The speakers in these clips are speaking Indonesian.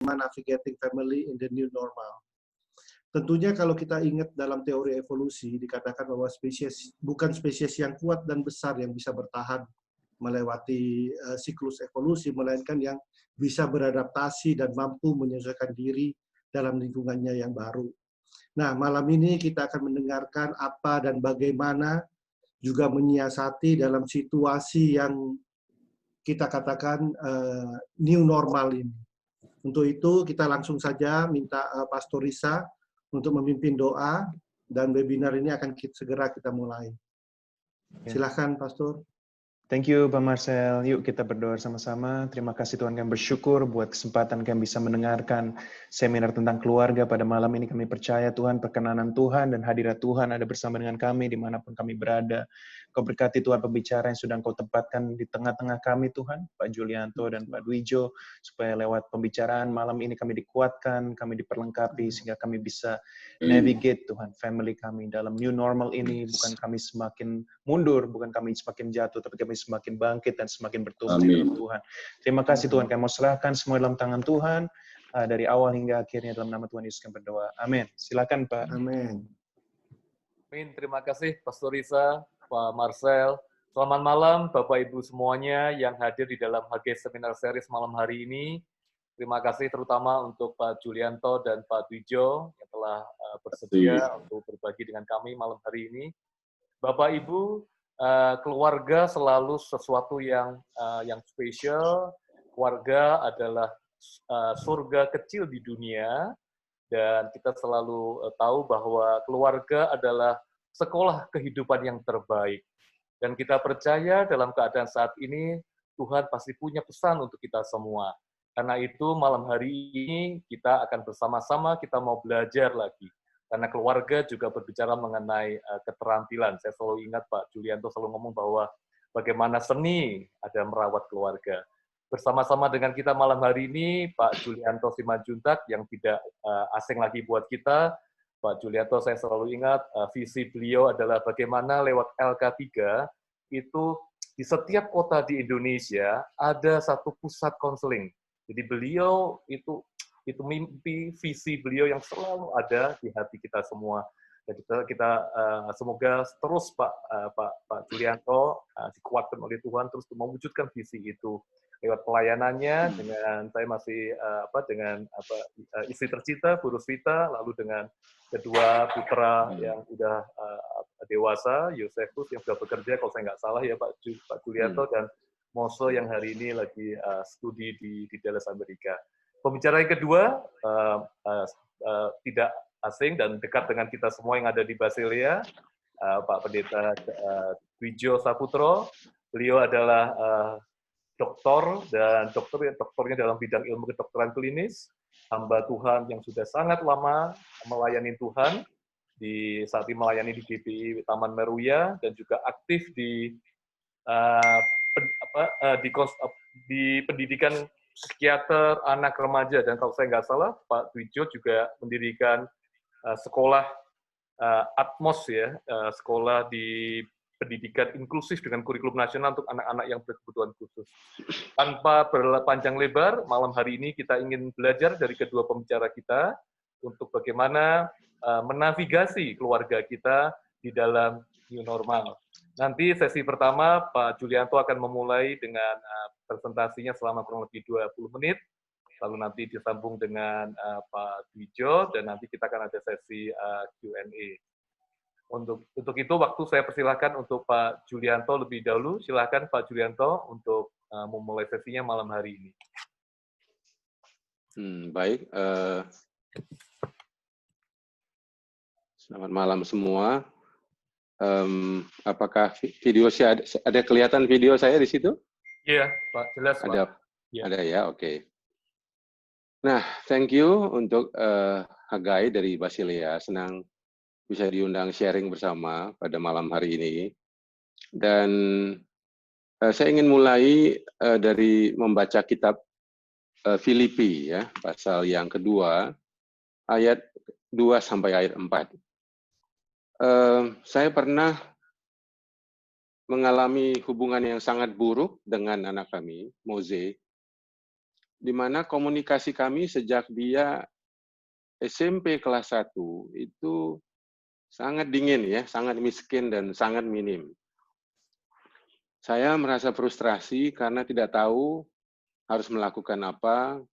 navigating family in the new normal. Tentunya kalau kita ingat dalam teori evolusi, dikatakan bahwa bukan spesies yang kuat dan besar yang bisa bertahan melewati siklus evolusi, melainkan yang bisa beradaptasi dan mampu menyesuaikan diri dalam lingkungannya yang baru. Nah, malam ini kita akan mendengarkan apa dan bagaimana juga menyiasati dalam situasi yang kita katakan new normal ini. Untuk itu kita langsung saja minta Pastor Risa untuk memimpin doa, dan webinar ini akan segera kita mulai. Silahkan, Pastor. Thank you, Pak Marcel. Yuk kita berdoa sama-sama. Terima kasih Tuhan, kami bersyukur buat kesempatan kami bisa mendengarkan seminar tentang keluarga pada malam ini. Kami percaya Tuhan, perkenanan Tuhan dan hadirat Tuhan ada bersama dengan kami dimanapun kami berada. Kau berkati Tuhan pembicara yang sudah Kau tempatkan di tengah-tengah kami Tuhan, Pak Julianto dan Pak Dwijo, supaya lewat pembicaraan malam ini kami dikuatkan, kami diperlengkapi, sehingga kami bisa navigate Tuhan, family kami dalam new normal ini. Bukan kami semakin mundur, bukan kami semakin jatuh, tapi kami semakin bangkit dan semakin bertumbuh di dalam Tuhan. Terima kasih Tuhan, kami mau serahkan semua dalam tangan Tuhan, dari awal hingga akhirnya dalam nama Tuhan Yesus kami berdoa. Amin. Silakan Pak. Amin. Amin. Terima kasih Pastor Risa, Pak Marcel. Selamat malam Bapak Ibu semuanya yang hadir di dalam HG Seminar Series malam hari ini. Terima kasih terutama untuk Pak Julianto dan Pak Dwijo yang telah bersedia untuk berbagi dengan kami malam hari ini. Bapak Ibu, keluarga selalu sesuatu yang spesial. Keluarga adalah surga kecil di dunia, dan kita selalu tahu bahwa keluarga adalah sekolah kehidupan yang terbaik. Dan kita percaya dalam keadaan saat ini, Tuhan pasti punya pesan untuk kita semua. Karena itu malam hari ini kita akan bersama-sama, kita mau belajar lagi. Karena keluarga juga berbicara mengenai keterampilan. Saya selalu ingat Pak Julianto selalu ngomong bahwa bagaimana seni ada merawat keluarga. Bersama-sama dengan kita malam hari ini, Pak Julianto Simanjuntak yang tidak asing lagi buat kita. Pak Julianto saya selalu ingat, visi beliau adalah bagaimana lewat LK3 itu di setiap kota di Indonesia ada satu pusat konseling. Jadi beliau itu mimpi, visi beliau yang selalu ada di hati kita semua. Jadi kita semoga terus Pak Julianto dikuatkan oleh Tuhan terus mewujudkan visi itu lewat pelayanannya dengan saya masih istri tercinta Bu Rusvita, lalu dengan kedua putra yang udah dewasa, Yosefus yang sudah bekerja kalau saya nggak salah ya Pak Julianto, dan Moso yang hari ini lagi studi di Dallas Amerika. Pembicara yang kedua tidak asing dan dekat dengan kita semua yang ada di Basilia, Pak Pendeta Dwijo Saputro. Beliau adalah doktor dan doktornya dalam bidang ilmu kedokteran klinis, hamba Tuhan yang sudah sangat lama melayani Tuhan saat ini melayani di GPI Taman Meruya dan juga aktif di pendidikan psikiater anak remaja, dan kalau saya nggak salah Pak Dwijo juga mendirikan sekolah Atmos ya, sekolah di pendidikan inklusif dengan kurikulum nasional untuk anak-anak yang berkebutuhan khusus. Tanpa berpanjang lebar, malam hari ini kita ingin belajar dari kedua pembicara kita untuk bagaimana menavigasi keluarga kita di dalam new normal. Nanti sesi pertama Pak Julianto akan memulai dengan presentasinya selama kurang lebih 20 menit, lalu nanti disambung dengan Pak Dwijo, dan nanti kita akan ada sesi Q&A. Untuk itu waktu saya persilahkan untuk Pak Julianto lebih dahulu. Silakan Pak Julianto untuk memulai sesinya malam hari ini. Baik, selamat malam semua. Apakah video saya ada kelihatan video saya di situ? Iya, Pak, jelas Pak. Ada ya, oke. Nah, thank you untuk Hagai dari Basilia, senang bisa diundang sharing bersama pada malam hari ini. Dan saya ingin mulai dari membaca kitab Filipi ya, pasal yang kedua, ayat 2 sampai ayat 4. Saya pernah mengalami hubungan yang sangat buruk dengan anak kami, Moze. di mana komunikasi kami sejak dia SMP kelas 1 itu sangat dingin ya, sangat miskin dan sangat minim. Saya merasa frustrasi karena tidak tahu harus melakukan apa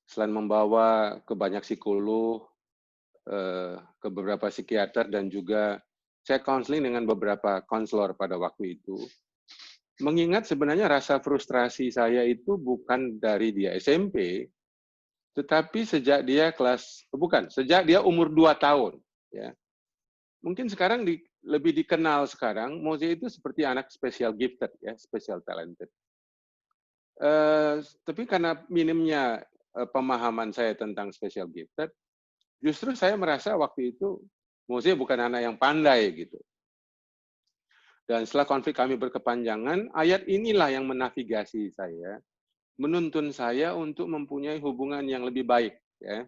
selain membawa ke banyak psikolog, ke beberapa psikiater, dan juga saya konseling dengan beberapa konselor pada waktu itu. Mengingat sebenarnya rasa frustrasi saya itu bukan dari dia SMP, tetapi sejak dia sejak dia umur 2 tahun. Ya. Mungkin sekarang lebih dikenal sekarang, Moze itu seperti anak special gifted, ya, special talented. Tapi karena minimnya pemahaman saya tentang special gifted, justru saya merasa waktu itu Moze bukan anak yang pandai gitu. Dan setelah konflik kami berkepanjangan, ayat inilah yang menavigasi saya, menuntun saya untuk mempunyai hubungan yang lebih baik, ya.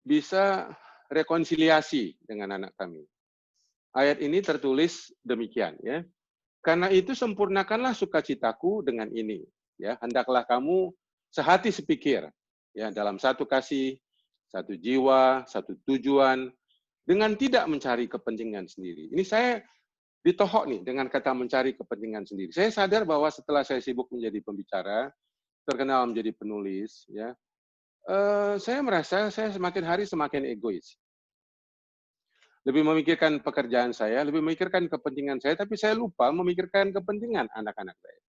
Bisa rekonsiliasi dengan anak kami. Ayat ini tertulis demikian, ya. Karena itu sempurnakanlah sukacitaku dengan ini, ya. Hendaklah kamu sehati sepikir, ya, dalam satu kasih, satu jiwa, satu tujuan, dengan tidak mencari kepentingan sendiri. Ini saya ditohok nih dengan kata mencari kepentingan sendiri. Saya sadar bahwa setelah saya sibuk menjadi pembicara, terkenal menjadi penulis, ya, saya merasa saya semakin hari semakin egois. Lebih memikirkan pekerjaan saya, lebih memikirkan kepentingan saya, tapi saya lupa memikirkan kepentingan anak-anak saya.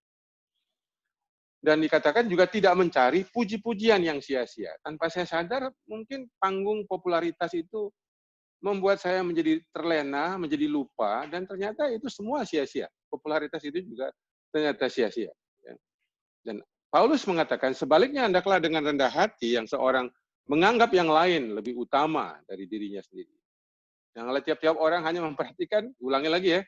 Dan dikatakan juga tidak mencari puji-pujian yang sia-sia. Tanpa saya sadar, mungkin panggung popularitas itu membuat saya menjadi terlena, menjadi lupa, dan ternyata itu semua sia-sia. Popularitas itu juga ternyata sia-sia. Ya. Dan Paulus mengatakan, sebaliknya hendaklah dengan rendah hati yang seorang menganggap yang lain lebih utama dari dirinya sendiri. Janganlah tiap-tiap orang hanya memperhatikan, ulangi lagi ya,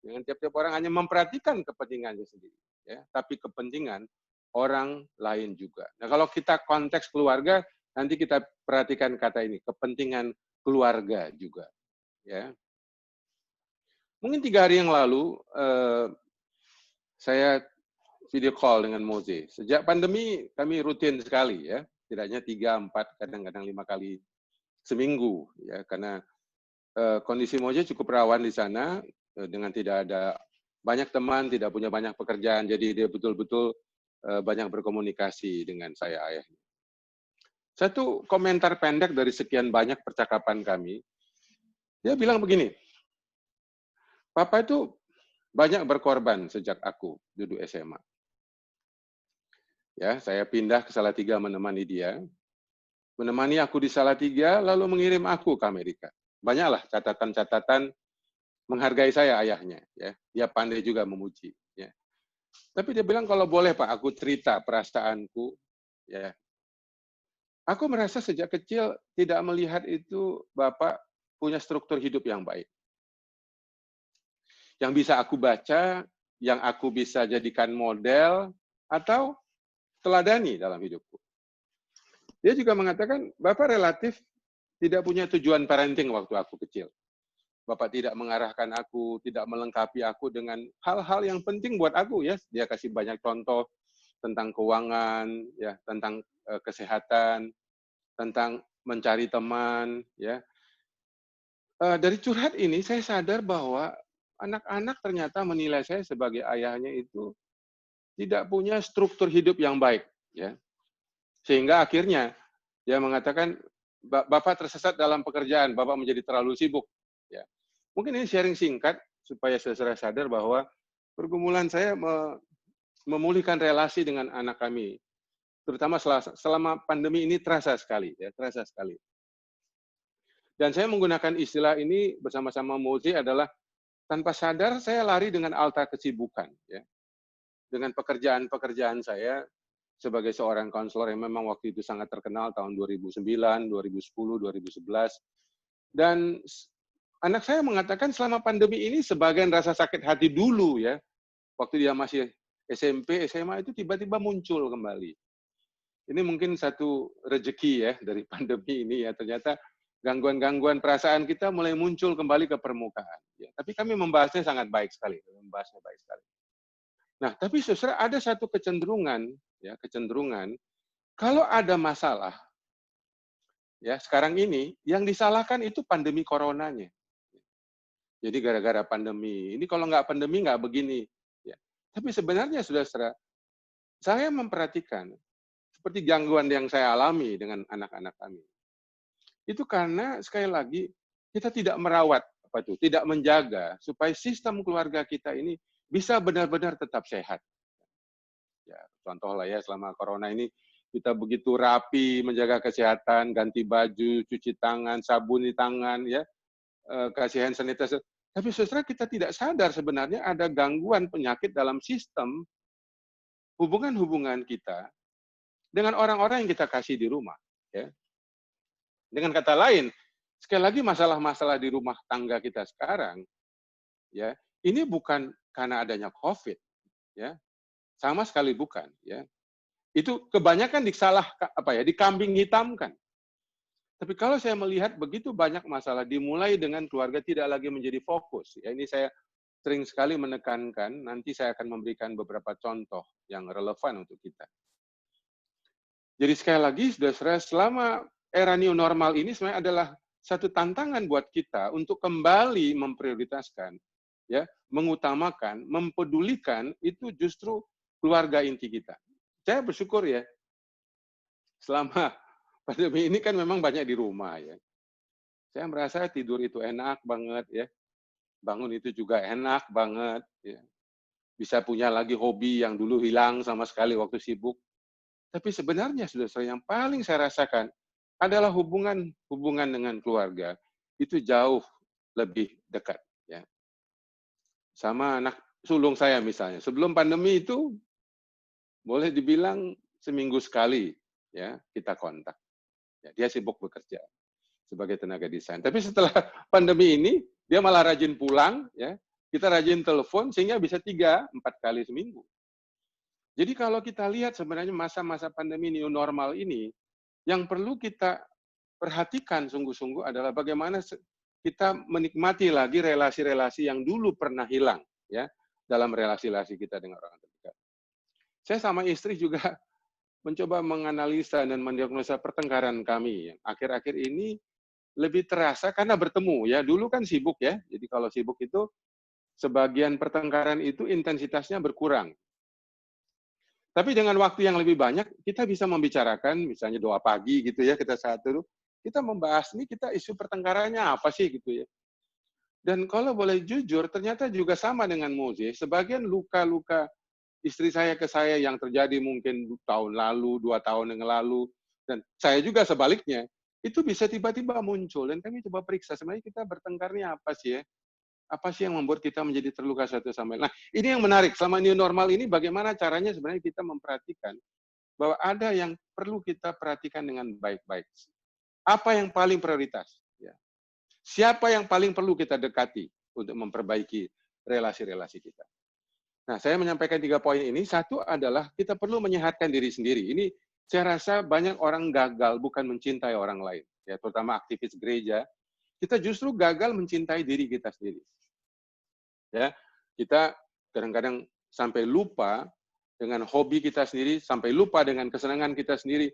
jangan tiap-tiap orang hanya memperhatikan kepentingannya sendiri, ya, tapi kepentingan orang lain juga. Nah, kalau kita konteks keluarga, nanti kita perhatikan kata ini, kepentingan keluarga juga, ya. Mungkin 3 hari yang lalu saya video call dengan Moze. Sejak pandemi kami rutin sekali, ya, setidaknya 3, 4, kadang-kadang 5 kali seminggu, ya, karena kondisi Moze cukup rawan di sana dengan tidak ada banyak teman, tidak punya banyak pekerjaan, jadi dia betul-betul banyak berkomunikasi dengan saya ayahnya. Satu komentar pendek dari sekian banyak percakapan kami, dia bilang begini, Papa itu banyak berkorban sejak aku duduk SMA. Ya, saya pindah ke Salatiga menemani dia, menemani aku di Salatiga, lalu mengirim aku ke Amerika. Banyaklah catatan-catatan menghargai saya ayahnya. Ya, dia pandai juga memuji. Ya. Tapi dia bilang kalau boleh Pak, aku cerita perasaanku. Ya, aku merasa sejak kecil tidak melihat itu Bapak punya struktur hidup yang baik. Yang bisa aku baca, yang aku bisa jadikan model, atau teladani dalam hidupku. Dia juga mengatakan, Bapak relatif tidak punya tujuan parenting waktu aku kecil. Bapak tidak mengarahkan aku, tidak melengkapi aku dengan hal-hal yang penting buat aku, ya. Dia kasih banyak contoh tentang keuangan, ya, tentang kesehatan, tentang mencari teman, ya. Dari curhat ini saya sadar bahwa anak-anak ternyata menilai saya sebagai ayahnya itu tidak punya struktur hidup yang baik, ya. Sehingga akhirnya dia mengatakan Bapak tersesat dalam pekerjaan, Bapak menjadi terlalu sibuk, ya. Mungkin ini sharing singkat supaya saudara sadar bahwa pergumulan saya memulihkan relasi dengan anak kami, terutama selama pandemi ini terasa sekali, ya, terasa sekali. Dan saya menggunakan istilah ini bersama-sama Moze adalah tanpa sadar saya lari dengan alta kesibukan, ya, dengan pekerjaan-pekerjaan saya sebagai seorang konselor yang memang waktu itu sangat terkenal tahun 2009, 2010, 2011, dan anak saya mengatakan selama pandemi ini sebagian rasa sakit hati dulu, ya, waktu dia masih SMP, SMA itu tiba-tiba muncul kembali. Ini mungkin satu rezeki, ya, dari pandemi ini, ya, ternyata gangguan-gangguan perasaan kita mulai muncul kembali ke permukaan. Ya. Tapi kami membahasnya sangat baik sekali, membahasnya baik sekali. Nah, tapi saudara ada satu kecenderungan, ya kecenderungan kalau ada masalah, ya sekarang ini yang disalahkan itu pandemi coronanya. Jadi gara-gara pandemi, ini kalau nggak pandemi nggak begini. Ya. Tapi sebenarnya saudara, saya memperhatikan seperti gangguan yang saya alami dengan anak-anak kami. Itu karena sekali lagi kita tidak merawat tidak menjaga supaya sistem keluarga kita ini bisa benar-benar tetap sehat. Ya, contoh lah ya selama corona ini kita begitu rapi menjaga kesehatan, ganti baju, cuci tangan, sabun di tangan, ya, kasih hand sanitizer. Tapi saudara kita tidak sadar sebenarnya ada gangguan penyakit dalam sistem hubungan-hubungan kita dengan orang-orang yang kita kasih di rumah. Ya. Dengan kata lain, sekali lagi masalah-masalah di rumah tangga kita sekarang, ya ini bukan karena adanya COVID, ya sama sekali bukan. Ya itu kebanyakan dikambing hitamkan. Tapi kalau saya melihat begitu banyak masalah dimulai dengan keluarga tidak lagi menjadi fokus. Ya ini saya sering sekali menekankan. Nanti saya akan memberikan beberapa contoh yang relevan untuk kita. Jadi sekali lagi, saudara, selama era new normal ini sebenarnya adalah satu tantangan buat kita untuk kembali memprioritaskan, ya, mengutamakan, mempedulikan itu justru keluarga inti kita. Saya bersyukur ya, selama pandemi ini kan memang banyak di rumah ya. Saya merasa tidur itu enak banget ya, bangun itu juga enak banget ya. Bisa punya lagi hobi yang dulu hilang sama sekali waktu sibuk. Tapi sebenarnya saudara yang paling saya rasakan adalah hubungan dengan keluarga itu jauh lebih dekat ya. Sama anak sulung saya misalnya. Sebelum pandemi itu boleh dibilang seminggu sekali ya kita kontak. Ya, dia sibuk bekerja sebagai tenaga desain. Tapi setelah pandemi ini dia malah rajin pulang ya. Kita rajin telepon sehingga bisa 3-4 kali seminggu. Jadi kalau kita lihat sebenarnya masa-masa pandemi new normal ini, yang perlu kita perhatikan sungguh-sungguh adalah bagaimana kita menikmati lagi relasi-relasi yang dulu pernah hilang ya dalam relasi-relasi kita dengan orang terdekat. Saya sama istri juga mencoba menganalisa dan mendiagnosa pertengkaran kami yang akhir-akhir ini lebih terasa karena bertemu ya. Dulu kan sibuk ya. Jadi kalau sibuk itu sebagian pertengkaran itu intensitasnya berkurang. Tapi dengan waktu yang lebih banyak, kita bisa membicarakan, misalnya doa pagi gitu ya, kita saat itu, kita membahas nih kita isu pertengkarannya apa sih gitu ya. Dan kalau boleh jujur, ternyata juga sama dengan Moses, sebagian luka-luka istri saya ke saya yang terjadi mungkin tahun lalu, 2 tahun yang lalu, dan saya juga sebaliknya, itu bisa tiba-tiba muncul. Dan kami coba periksa, sebenarnya kita bertengkarnya apa sih ya? Apa sih yang membuat kita menjadi terluka satu sama lain? Nah, ini yang menarik. Selama new normal ini, bagaimana caranya sebenarnya kita memperhatikan bahwa ada yang perlu kita perhatikan dengan baik-baik. Apa yang paling prioritas? Ya. Siapa yang paling perlu kita dekati untuk memperbaiki relasi-relasi kita? Nah, saya menyampaikan 3 poin ini. Satu adalah kita perlu menyehatkan diri sendiri. Ini saya rasa banyak orang gagal bukan mencintai orang lain, ya, terutama aktivis gereja. Kita justru gagal mencintai diri kita sendiri. Ya, kita kadang-kadang sampai lupa dengan hobi kita sendiri, sampai lupa dengan kesenangan kita sendiri.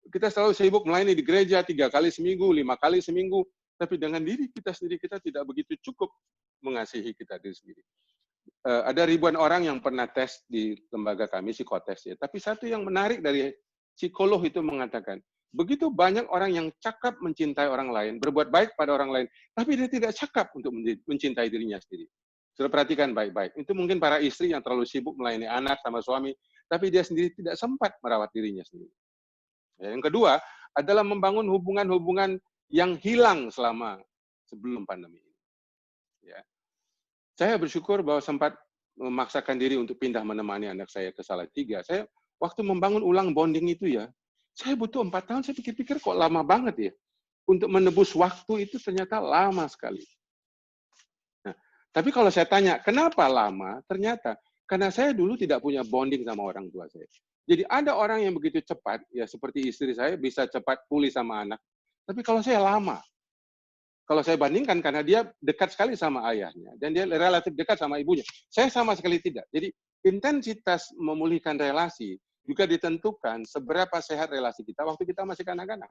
Kita selalu sibuk melayani di gereja 3 kali seminggu, 5 kali seminggu, tapi dengan diri kita sendiri kita tidak begitu cukup mengasihi kita diri sendiri. Ada ribuan orang yang pernah tes di lembaga kami, psikotes ya. Tapi satu yang menarik dari psikolog itu mengatakan, begitu banyak orang yang cakap mencintai orang lain, berbuat baik pada orang lain, tapi dia tidak cakap untuk mencintai dirinya sendiri. Sudah perhatikan baik-baik. Itu mungkin para istri yang terlalu sibuk melayani anak sama suami, tapi dia sendiri tidak sempat merawat dirinya sendiri. Yang kedua adalah membangun hubungan-hubungan yang hilang selama sebelum pandemi ini. Ya. Saya bersyukur bahwa sempat memaksakan diri untuk pindah menemani anak saya ke Salatiga. Saya waktu membangun ulang bonding itu ya, saya butuh 4 tahun, saya pikir-pikir kok lama banget ya. Untuk menebus waktu itu ternyata lama sekali. Nah, tapi kalau saya tanya, kenapa lama? Ternyata, karena saya dulu tidak punya bonding sama orang tua saya. Jadi ada orang yang begitu cepat, ya seperti istri saya, bisa cepat pulih sama anak. Tapi kalau saya lama. Kalau saya bandingkan, karena dia dekat sekali sama ayahnya, dan dia relatif dekat sama ibunya. Saya sama sekali tidak. Jadi intensitas memulihkan relasi juga ditentukan seberapa sehat relasi kita waktu kita masih kanak-kanak.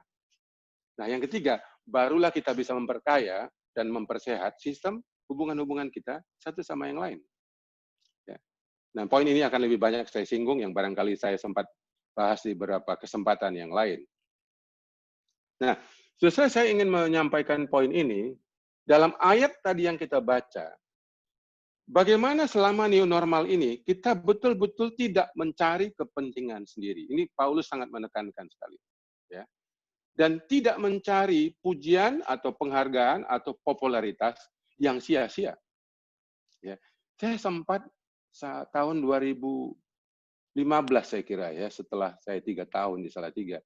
Nah, yang ketiga, barulah kita bisa memperkaya dan mempersehat sistem hubungan-hubungan kita satu sama yang lain. Ya. Nah, poin ini akan lebih banyak saya singgung yang barangkali saya sempat bahas di beberapa kesempatan yang lain. Nah, setelah saya ingin menyampaikan poin ini, dalam ayat tadi yang kita baca, bagaimana selama new normal ini kita betul-betul tidak mencari kepentingan sendiri. Ini Paulus sangat menekankan sekali. Ya. Dan tidak mencari pujian atau penghargaan atau popularitas yang sia-sia. Ya. Saya sempat tahun 2015 saya kira ya, setelah saya 3 tahun di Salatiga.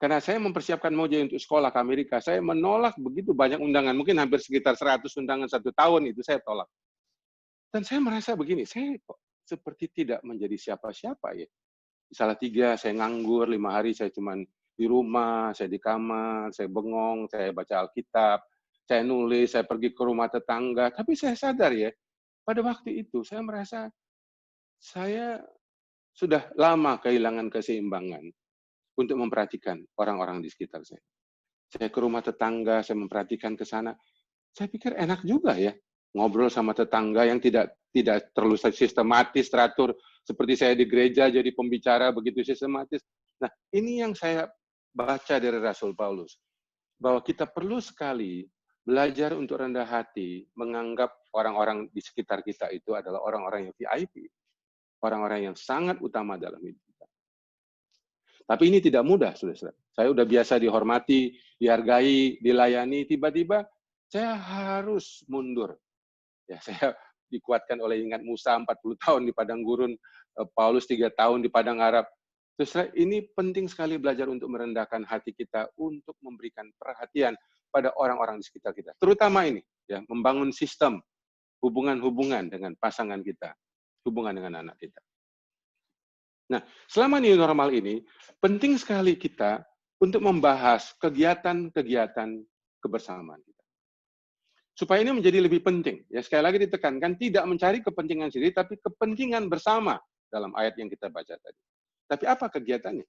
Karena saya mempersiapkan mau jadi untuk sekolah ke Amerika, saya menolak begitu banyak undangan, mungkin hampir sekitar 100 undangan 1 tahun itu saya tolak. Dan saya merasa begini, saya kok seperti tidak menjadi siapa-siapa ya. Di Salatiga saya nganggur 5 hari, saya cuman di rumah, saya di kamar, saya bengong, saya baca Alkitab, saya nulis, saya pergi ke rumah tetangga. Tapi saya sadar ya, pada waktu itu saya merasa saya sudah lama kehilangan keseimbangan untuk memperhatikan orang-orang di sekitar saya. Saya ke rumah tetangga, saya memperhatikan ke sana. Saya pikir enak juga ya, ngobrol sama tetangga yang tidak terlalu sistematis, teratur. Seperti saya di gereja jadi pembicara begitu sistematis. Nah, ini yang saya baca dari Rasul Paulus, bahwa kita perlu sekali belajar untuk rendah hati, menganggap orang-orang di sekitar kita itu adalah orang-orang yang VIP, orang-orang yang sangat utama dalam hidup kita. Tapi ini tidak mudah, saudara. Saya udah biasa dihormati, dihargai, dilayani, tiba-tiba saya harus mundur. Ya, saya dikuatkan oleh ingat Musa 40 tahun di padang gurun, Paulus 3 tahun di padang Arab. Terus ini penting sekali belajar untuk merendahkan hati kita untuk memberikan perhatian pada orang-orang di sekitar kita. Terutama ini, ya, membangun sistem hubungan-hubungan dengan pasangan kita, hubungan dengan anak kita. Nah, selama new normal ini, penting sekali kita untuk membahas kegiatan-kegiatan kebersamaan kita. Supaya ini menjadi lebih penting. Ya, sekali lagi ditekankan, tidak mencari kepentingan sendiri, tapi kepentingan bersama dalam ayat yang kita baca tadi. Tapi apa kegiatannya?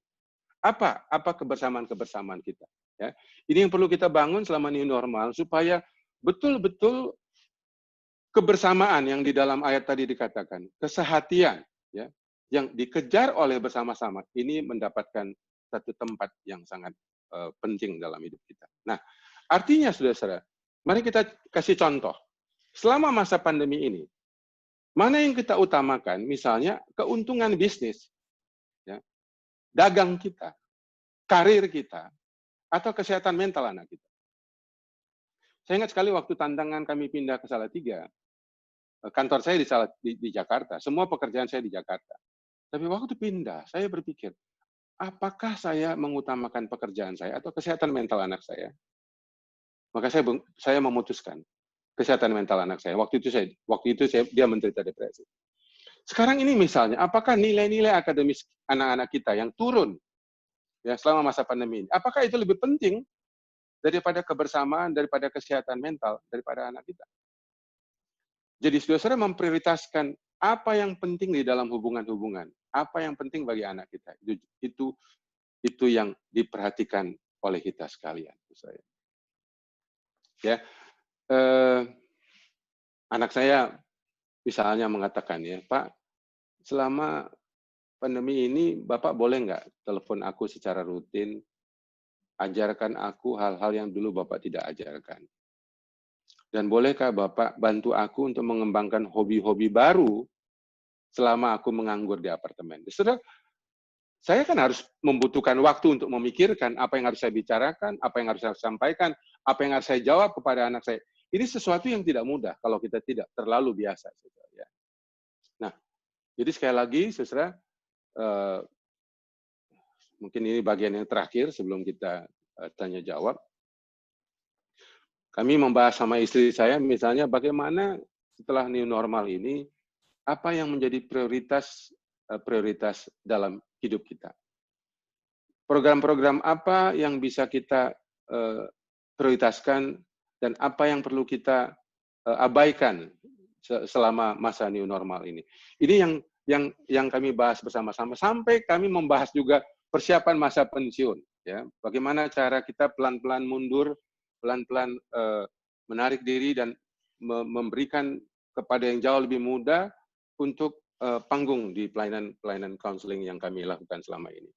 Apa kebersamaan-kebersamaan kita? Ya, ini yang perlu kita bangun selama new normal supaya betul-betul kebersamaan yang di dalam ayat tadi dikatakan, kesehatian, ya, yang dikejar oleh bersama-sama, ini mendapatkan satu tempat yang sangat penting dalam hidup kita. Nah, artinya saudara-saudara, mari kita kasih contoh. Selama masa pandemi ini, mana yang kita utamakan? Misalnya keuntungan bisnis, dagang kita, karir kita, atau kesehatan mental anak kita. Saya ingat sekali waktu tantangan kami pindah ke Salatiga, kantor saya di Jakarta, semua pekerjaan saya di Jakarta. Tapi waktu pindah, saya berpikir, apakah saya mengutamakan pekerjaan saya atau kesehatan mental anak saya? Maka saya memutuskan kesehatan mental anak saya. Waktu itu dia menderita depresi. Sekarang ini misalnya, apakah nilai-nilai akademis anak-anak kita yang turun ya selama masa pandemi ini, apakah itu lebih penting daripada kebersamaan, daripada kesehatan mental, daripada anak kita? Jadi saudara memprioritaskan apa yang penting di dalam hubungan-hubungan, apa yang penting bagi anak kita. Itu yang diperhatikan oleh kita sekalian. Ya, anak saya misalnya mengatakan ya, Pak, selama pandemi ini Bapak boleh nggak telepon aku secara rutin, ajarkan aku hal-hal yang dulu Bapak tidak ajarkan. Dan bolehkah Bapak bantu aku untuk mengembangkan hobi-hobi baru selama aku menganggur di apartemen. Saudara, saya kan harus membutuhkan waktu untuk memikirkan apa yang harus saya bicarakan, apa yang harus saya sampaikan, apa yang harus saya jawab kepada anak saya. Ini sesuatu yang tidak mudah kalau kita tidak terlalu biasa. Saudara. Nah, jadi sekali lagi, saudara, mungkin ini bagian yang terakhir sebelum kita tanya jawab. Kami membahas sama istri saya, misalnya bagaimana setelah new normal ini, apa yang menjadi prioritas dalam hidup kita. Program-program apa yang bisa kita prioritaskan dan apa yang perlu kita abaikan selama masa new normal ini. Ini yang kami bahas bersama-sama, sampai kami membahas juga persiapan masa pensiun. Ya, bagaimana cara kita pelan-pelan mundur, pelan-pelan menarik diri dan memberikan kepada yang jauh lebih muda untuk panggung di pelayanan counseling yang kami lakukan selama ini.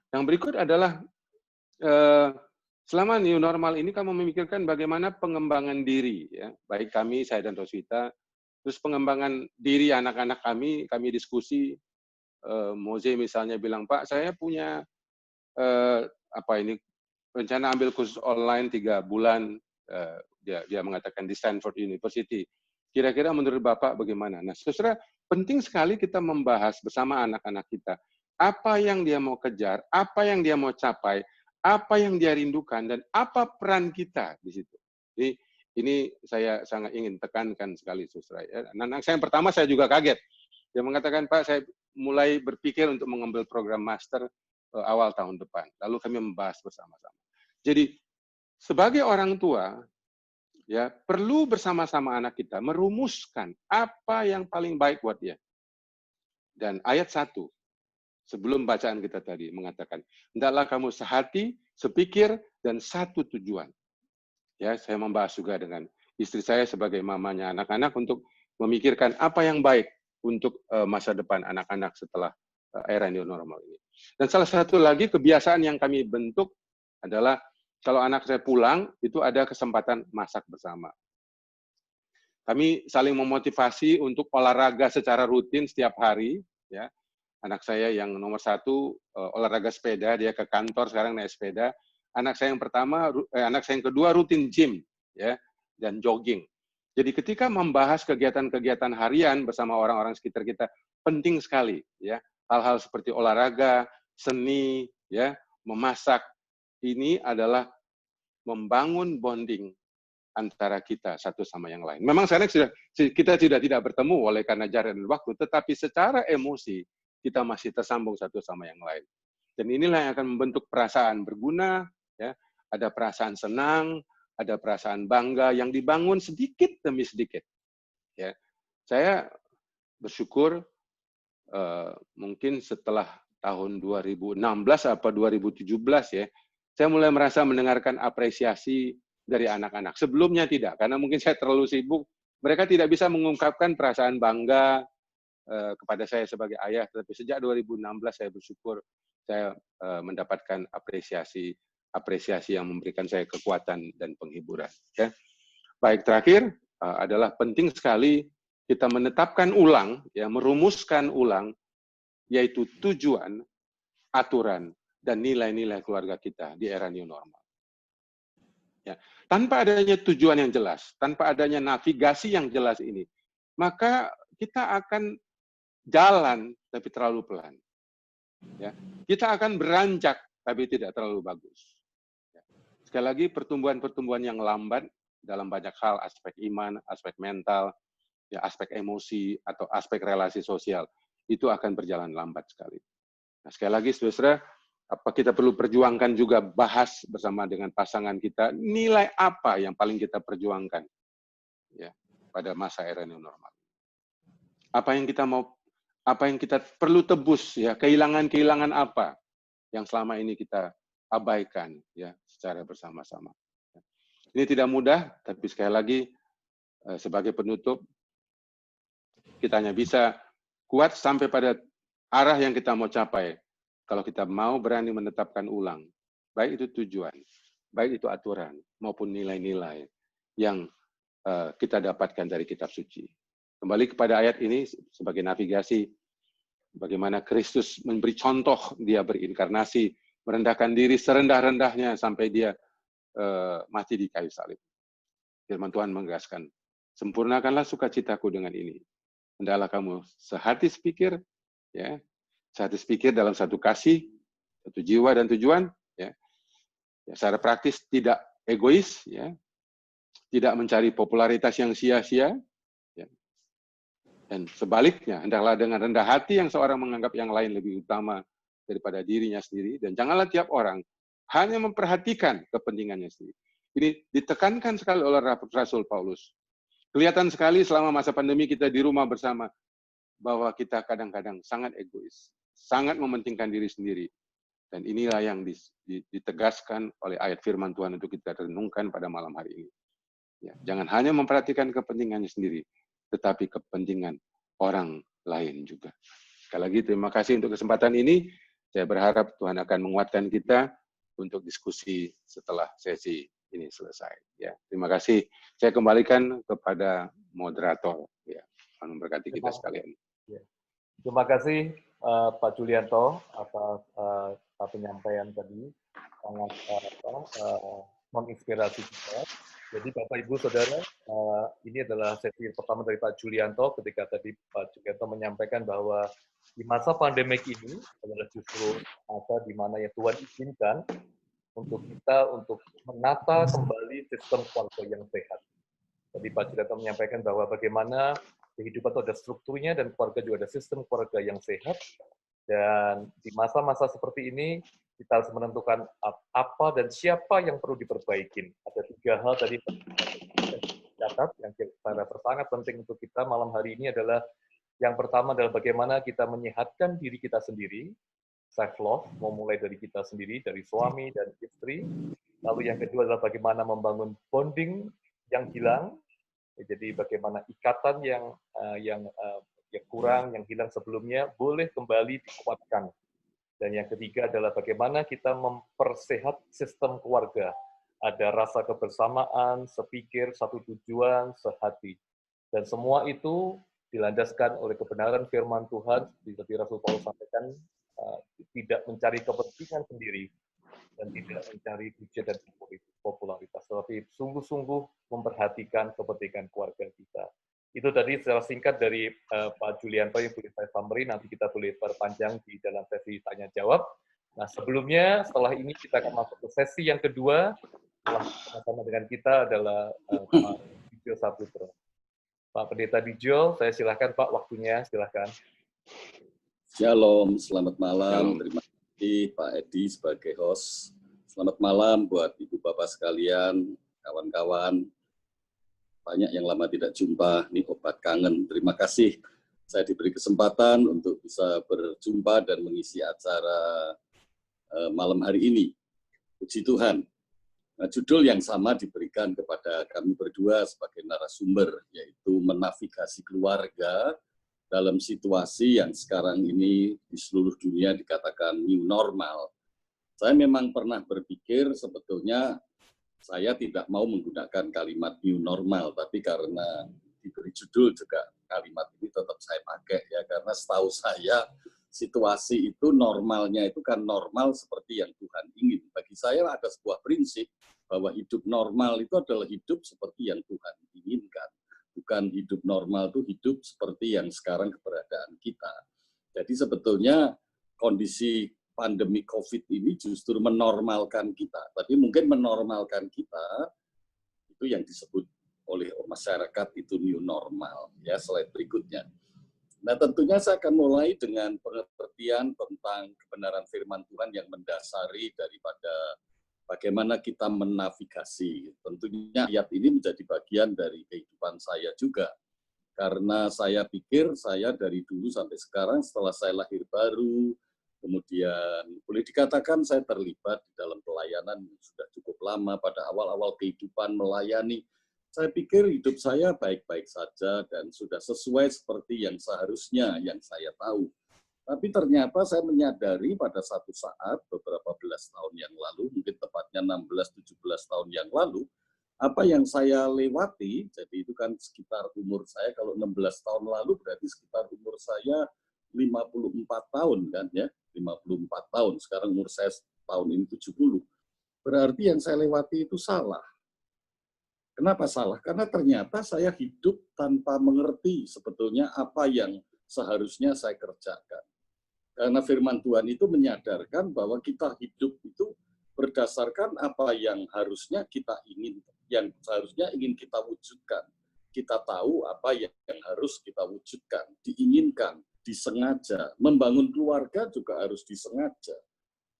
Yang berikut adalah selama new normal ini kami memikirkan bagaimana pengembangan diri, ya, baik kami, saya dan Roswita, terus pengembangan diri anak-anak kami diskusi. Moze misalnya bilang, Pak, saya punya rencana ambil kursus online 3 bulan. Dia mengatakan di Stanford University. Kira-kira menurut Bapak bagaimana? Nah, saudara, penting sekali kita membahas bersama anak-anak kita apa yang dia mau kejar, apa yang dia mau capai, apa yang dia rindukan, dan apa peran kita di situ. Jadi ini saya sangat ingin tekankan sekali, saudara. Ya. Anak saya yang pertama saya juga kaget. Dia mengatakan, Pak, saya mulai berpikir untuk mengambil program master awal tahun depan. Lalu kami membahas bersama-sama. Jadi sebagai orang tua, ya, perlu bersama-sama anak kita merumuskan apa yang paling baik buat dia. Dan ayat 1 sebelum bacaan kita tadi mengatakan, hendaklah kamu sehati, sepikir, dan satu tujuan. Ya, saya membahas juga dengan istri saya sebagai mamanya anak-anak untuk memikirkan apa yang baik untuk masa depan anak-anak setelah era new normal ini. Dan salah satu lagi kebiasaan yang kami bentuk adalah kalau anak saya pulang, itu ada kesempatan masak bersama. Kami saling memotivasi untuk olahraga secara rutin setiap hari. Ya. Anak saya yang nomor 1 olahraga sepeda, dia ke kantor sekarang naik sepeda. Anak saya yang kedua rutin gym, ya, dan jogging. Jadi ketika membahas kegiatan-kegiatan harian bersama orang-orang sekitar kita, penting sekali, ya, hal-hal seperti olahraga, seni, ya, memasak. Ini adalah membangun bonding antara kita satu sama yang lain. Memang sekarang kita tidak bertemu oleh karena jarak dan waktu, tetapi secara emosi kita masih tersambung satu sama yang lain. Dan inilah yang akan membentuk perasaan berguna, ya, ada perasaan senang, ada perasaan bangga yang dibangun sedikit demi sedikit. Ya, saya bersyukur mungkin setelah tahun 2016 atau 2017 ya, saya mulai merasa mendengarkan apresiasi dari anak-anak. Sebelumnya tidak, karena mungkin saya terlalu sibuk. Mereka tidak bisa mengungkapkan perasaan bangga kepada saya sebagai ayah. Tetapi sejak 2016 saya bersyukur saya mendapatkan apresiasi yang memberikan saya kekuatan dan penghiburan. Ya. Baik, terakhir adalah penting sekali kita menetapkan ulang, ya, merumuskan ulang, yaitu tujuan, aturan, dan nilai-nilai keluarga kita di era new normal. Ya. Tanpa adanya tujuan yang jelas, tanpa adanya navigasi yang jelas ini, maka kita akan jalan tapi terlalu pelan. Ya. Kita akan beranjak tapi tidak terlalu bagus. Ya. Sekali lagi, pertumbuhan-pertumbuhan yang lambat dalam banyak hal, aspek iman, aspek mental, ya, aspek emosi, atau aspek relasi sosial, itu akan berjalan lambat sekali. Nah, sekali lagi, saudara, apa kita perlu perjuangkan juga, bahas bersama dengan pasangan kita, nilai apa yang paling kita perjuangkan, ya, pada masa era new normal. Apa yang kita perlu tebus, ya, kehilangan-kehilangan apa yang selama ini kita abaikan, ya, secara bersama-sama. Ini tidak mudah, tapi sekali lagi sebagai penutup, kita hanya bisa kuat sampai pada arah yang kita mau capai kalau kita mau berani menetapkan ulang, baik itu tujuan, baik itu aturan, maupun nilai-nilai yang kita dapatkan dari kitab suci. Kembali kepada ayat ini sebagai navigasi, bagaimana Kristus memberi contoh, dia berinkarnasi, merendahkan diri serendah-rendahnya sampai dia mati di kayu salib. Firman Tuhan menegaskan, sempurnakanlah sukacitaku dengan ini. Hendaklah kamu sehati sepikir, ya, sehati sepikir dalam satu kasih, satu jiwa dan tujuan, ya. Ya, secara praktis tidak egois, ya, tidak mencari popularitas yang sia-sia, ya. Dan sebaliknya, hendaklah dengan rendah hati yang seorang menganggap yang lain lebih utama daripada dirinya sendiri, dan janganlah tiap orang hanya memperhatikan kepentingannya sendiri. Ini ditekankan sekali oleh Rasul Paulus. Kelihatan sekali selama masa pandemi kita di rumah bersama. bahwa kita kadang-kadang sangat egois, sangat mementingkan diri sendiri. Dan inilah yang ditegaskan oleh ayat firman Tuhan untuk kita renungkan pada malam hari ini. Ya, jangan hanya memperhatikan kepentingannya sendiri, tetapi kepentingan orang lain juga. Sekali lagi terima kasih untuk kesempatan ini. Saya berharap Tuhan akan menguatkan kita untuk diskusi setelah sesi ini selesai. Ya, terima kasih. Saya kembalikan kepada moderator. Ya, Tuhan memberkati kita sekalian. Ya. Terima kasih Pak Julianto atas penyampaian tadi, sangat menginspirasi kita. Jadi Bapak Ibu Saudara, ini adalah sesi pertama dari Pak Julianto ketika tadi Pak Julianto menyampaikan bahwa di masa pandemik ini adalah justru masa di mana yang Tuhan izinkan untuk kita untuk menata kembali sistem keluarga yang sehat. Tadi Pak Julianto menyampaikan bahwa bagaimana kehidupan itu ada strukturnya dan keluarga juga ada sistem keluarga yang sehat. Dan di masa-masa seperti ini kita harus menentukan apa dan siapa yang perlu diperbaikin. Ada 3 hal tadi catat yang saya rasa sangat penting untuk kita malam hari ini adalah yang pertama adalah bagaimana kita menyehatkan diri kita sendiri, self love, memulai dari kita sendiri, dari suami dan istri. Lalu yang kedua adalah bagaimana membangun bonding yang hilang. Jadi bagaimana ikatan yang kurang, yang hilang sebelumnya boleh kembali dikuatkan. Dan yang ketiga adalah bagaimana kita mempersehat sistem keluarga. Ada rasa kebersamaan, sepikir, satu tujuan, sehati. Dan semua itu dilandaskan oleh kebenaran firman Tuhan, seperti Rasul Paulus sampaikan, tidak mencari kepentingan sendiri, dan tidak mencari pujian dan popularitas, tetapi sungguh-sungguh memperhatikan kepentingan keluarga kita. Itu tadi secara singkat dari Pak Julianto yang boleh saya summary, nanti kita boleh perpanjang di dalam sesi tanya-jawab. Nah, sebelumnya, setelah ini kita akan masuk ke sesi yang kedua, setelah bersama dengan kita adalah Pak Dijo Saputro. Pak Pendeta Dijo, saya silakan Pak, waktunya silakan. Shalom, selamat malam. Terima kasih Pak Edi sebagai host. Selamat malam buat Ibu Bapak sekalian, kawan-kawan. Banyak yang lama tidak jumpa, ini obat kangen. Terima kasih saya diberi kesempatan untuk bisa berjumpa dan mengisi acara malam hari ini. Puji Tuhan. Nah, judul yang sama diberikan kepada kami berdua sebagai narasumber, yaitu menavigasi keluarga dalam situasi yang sekarang ini di seluruh dunia dikatakan new normal. Saya memang pernah berpikir sebetulnya saya tidak mau menggunakan kalimat new normal, tapi karena diberi judul juga kalimat ini tetap saya pakai ya, karena setahu saya situasi itu normalnya itu kan normal seperti yang Tuhan ingin. Bagi saya ada sebuah prinsip bahwa hidup normal itu adalah hidup seperti yang Tuhan inginkan. Bukan hidup normal itu hidup seperti yang sekarang keberadaan kita. Jadi sebetulnya kondisi pandemi COVID ini justru menormalkan kita. Tapi mungkin menormalkan kita itu yang disebut oleh masyarakat itu new normal. Ya, slide berikutnya. Nah, tentunya saya akan mulai dengan pengertian tentang kebenaran firman Tuhan yang mendasari daripada bagaimana kita menavigasi. Tentunya ayat ini menjadi bagian dari kehidupan saya juga. Karena saya pikir saya dari dulu sampai sekarang setelah saya lahir baru, kemudian boleh dikatakan saya terlibat di dalam pelayanan yang sudah cukup lama pada awal-awal kehidupan melayani. Saya pikir hidup saya baik-baik saja dan sudah sesuai seperti yang seharusnya yang saya tahu. Tapi ternyata saya menyadari pada satu saat beberapa belas tahun yang lalu, mungkin tepatnya 16-17 tahun yang lalu, apa yang saya lewati, jadi itu kan sekitar umur saya, kalau 16 tahun lalu berarti sekitar umur saya 54 tahun kan ya, 54 tahun, sekarang umur saya tahun ini 70. Berarti yang saya lewati itu salah. Kenapa salah? Karena ternyata saya hidup tanpa mengerti sebetulnya apa yang seharusnya saya kerjakan. Karena firman Tuhan itu menyadarkan bahwa kita hidup itu berdasarkan apa yang harusnya kita ingin, yang seharusnya ingin kita wujudkan. Kita tahu apa yang harus kita wujudkan, diinginkan, disengaja. Membangun keluarga juga harus disengaja.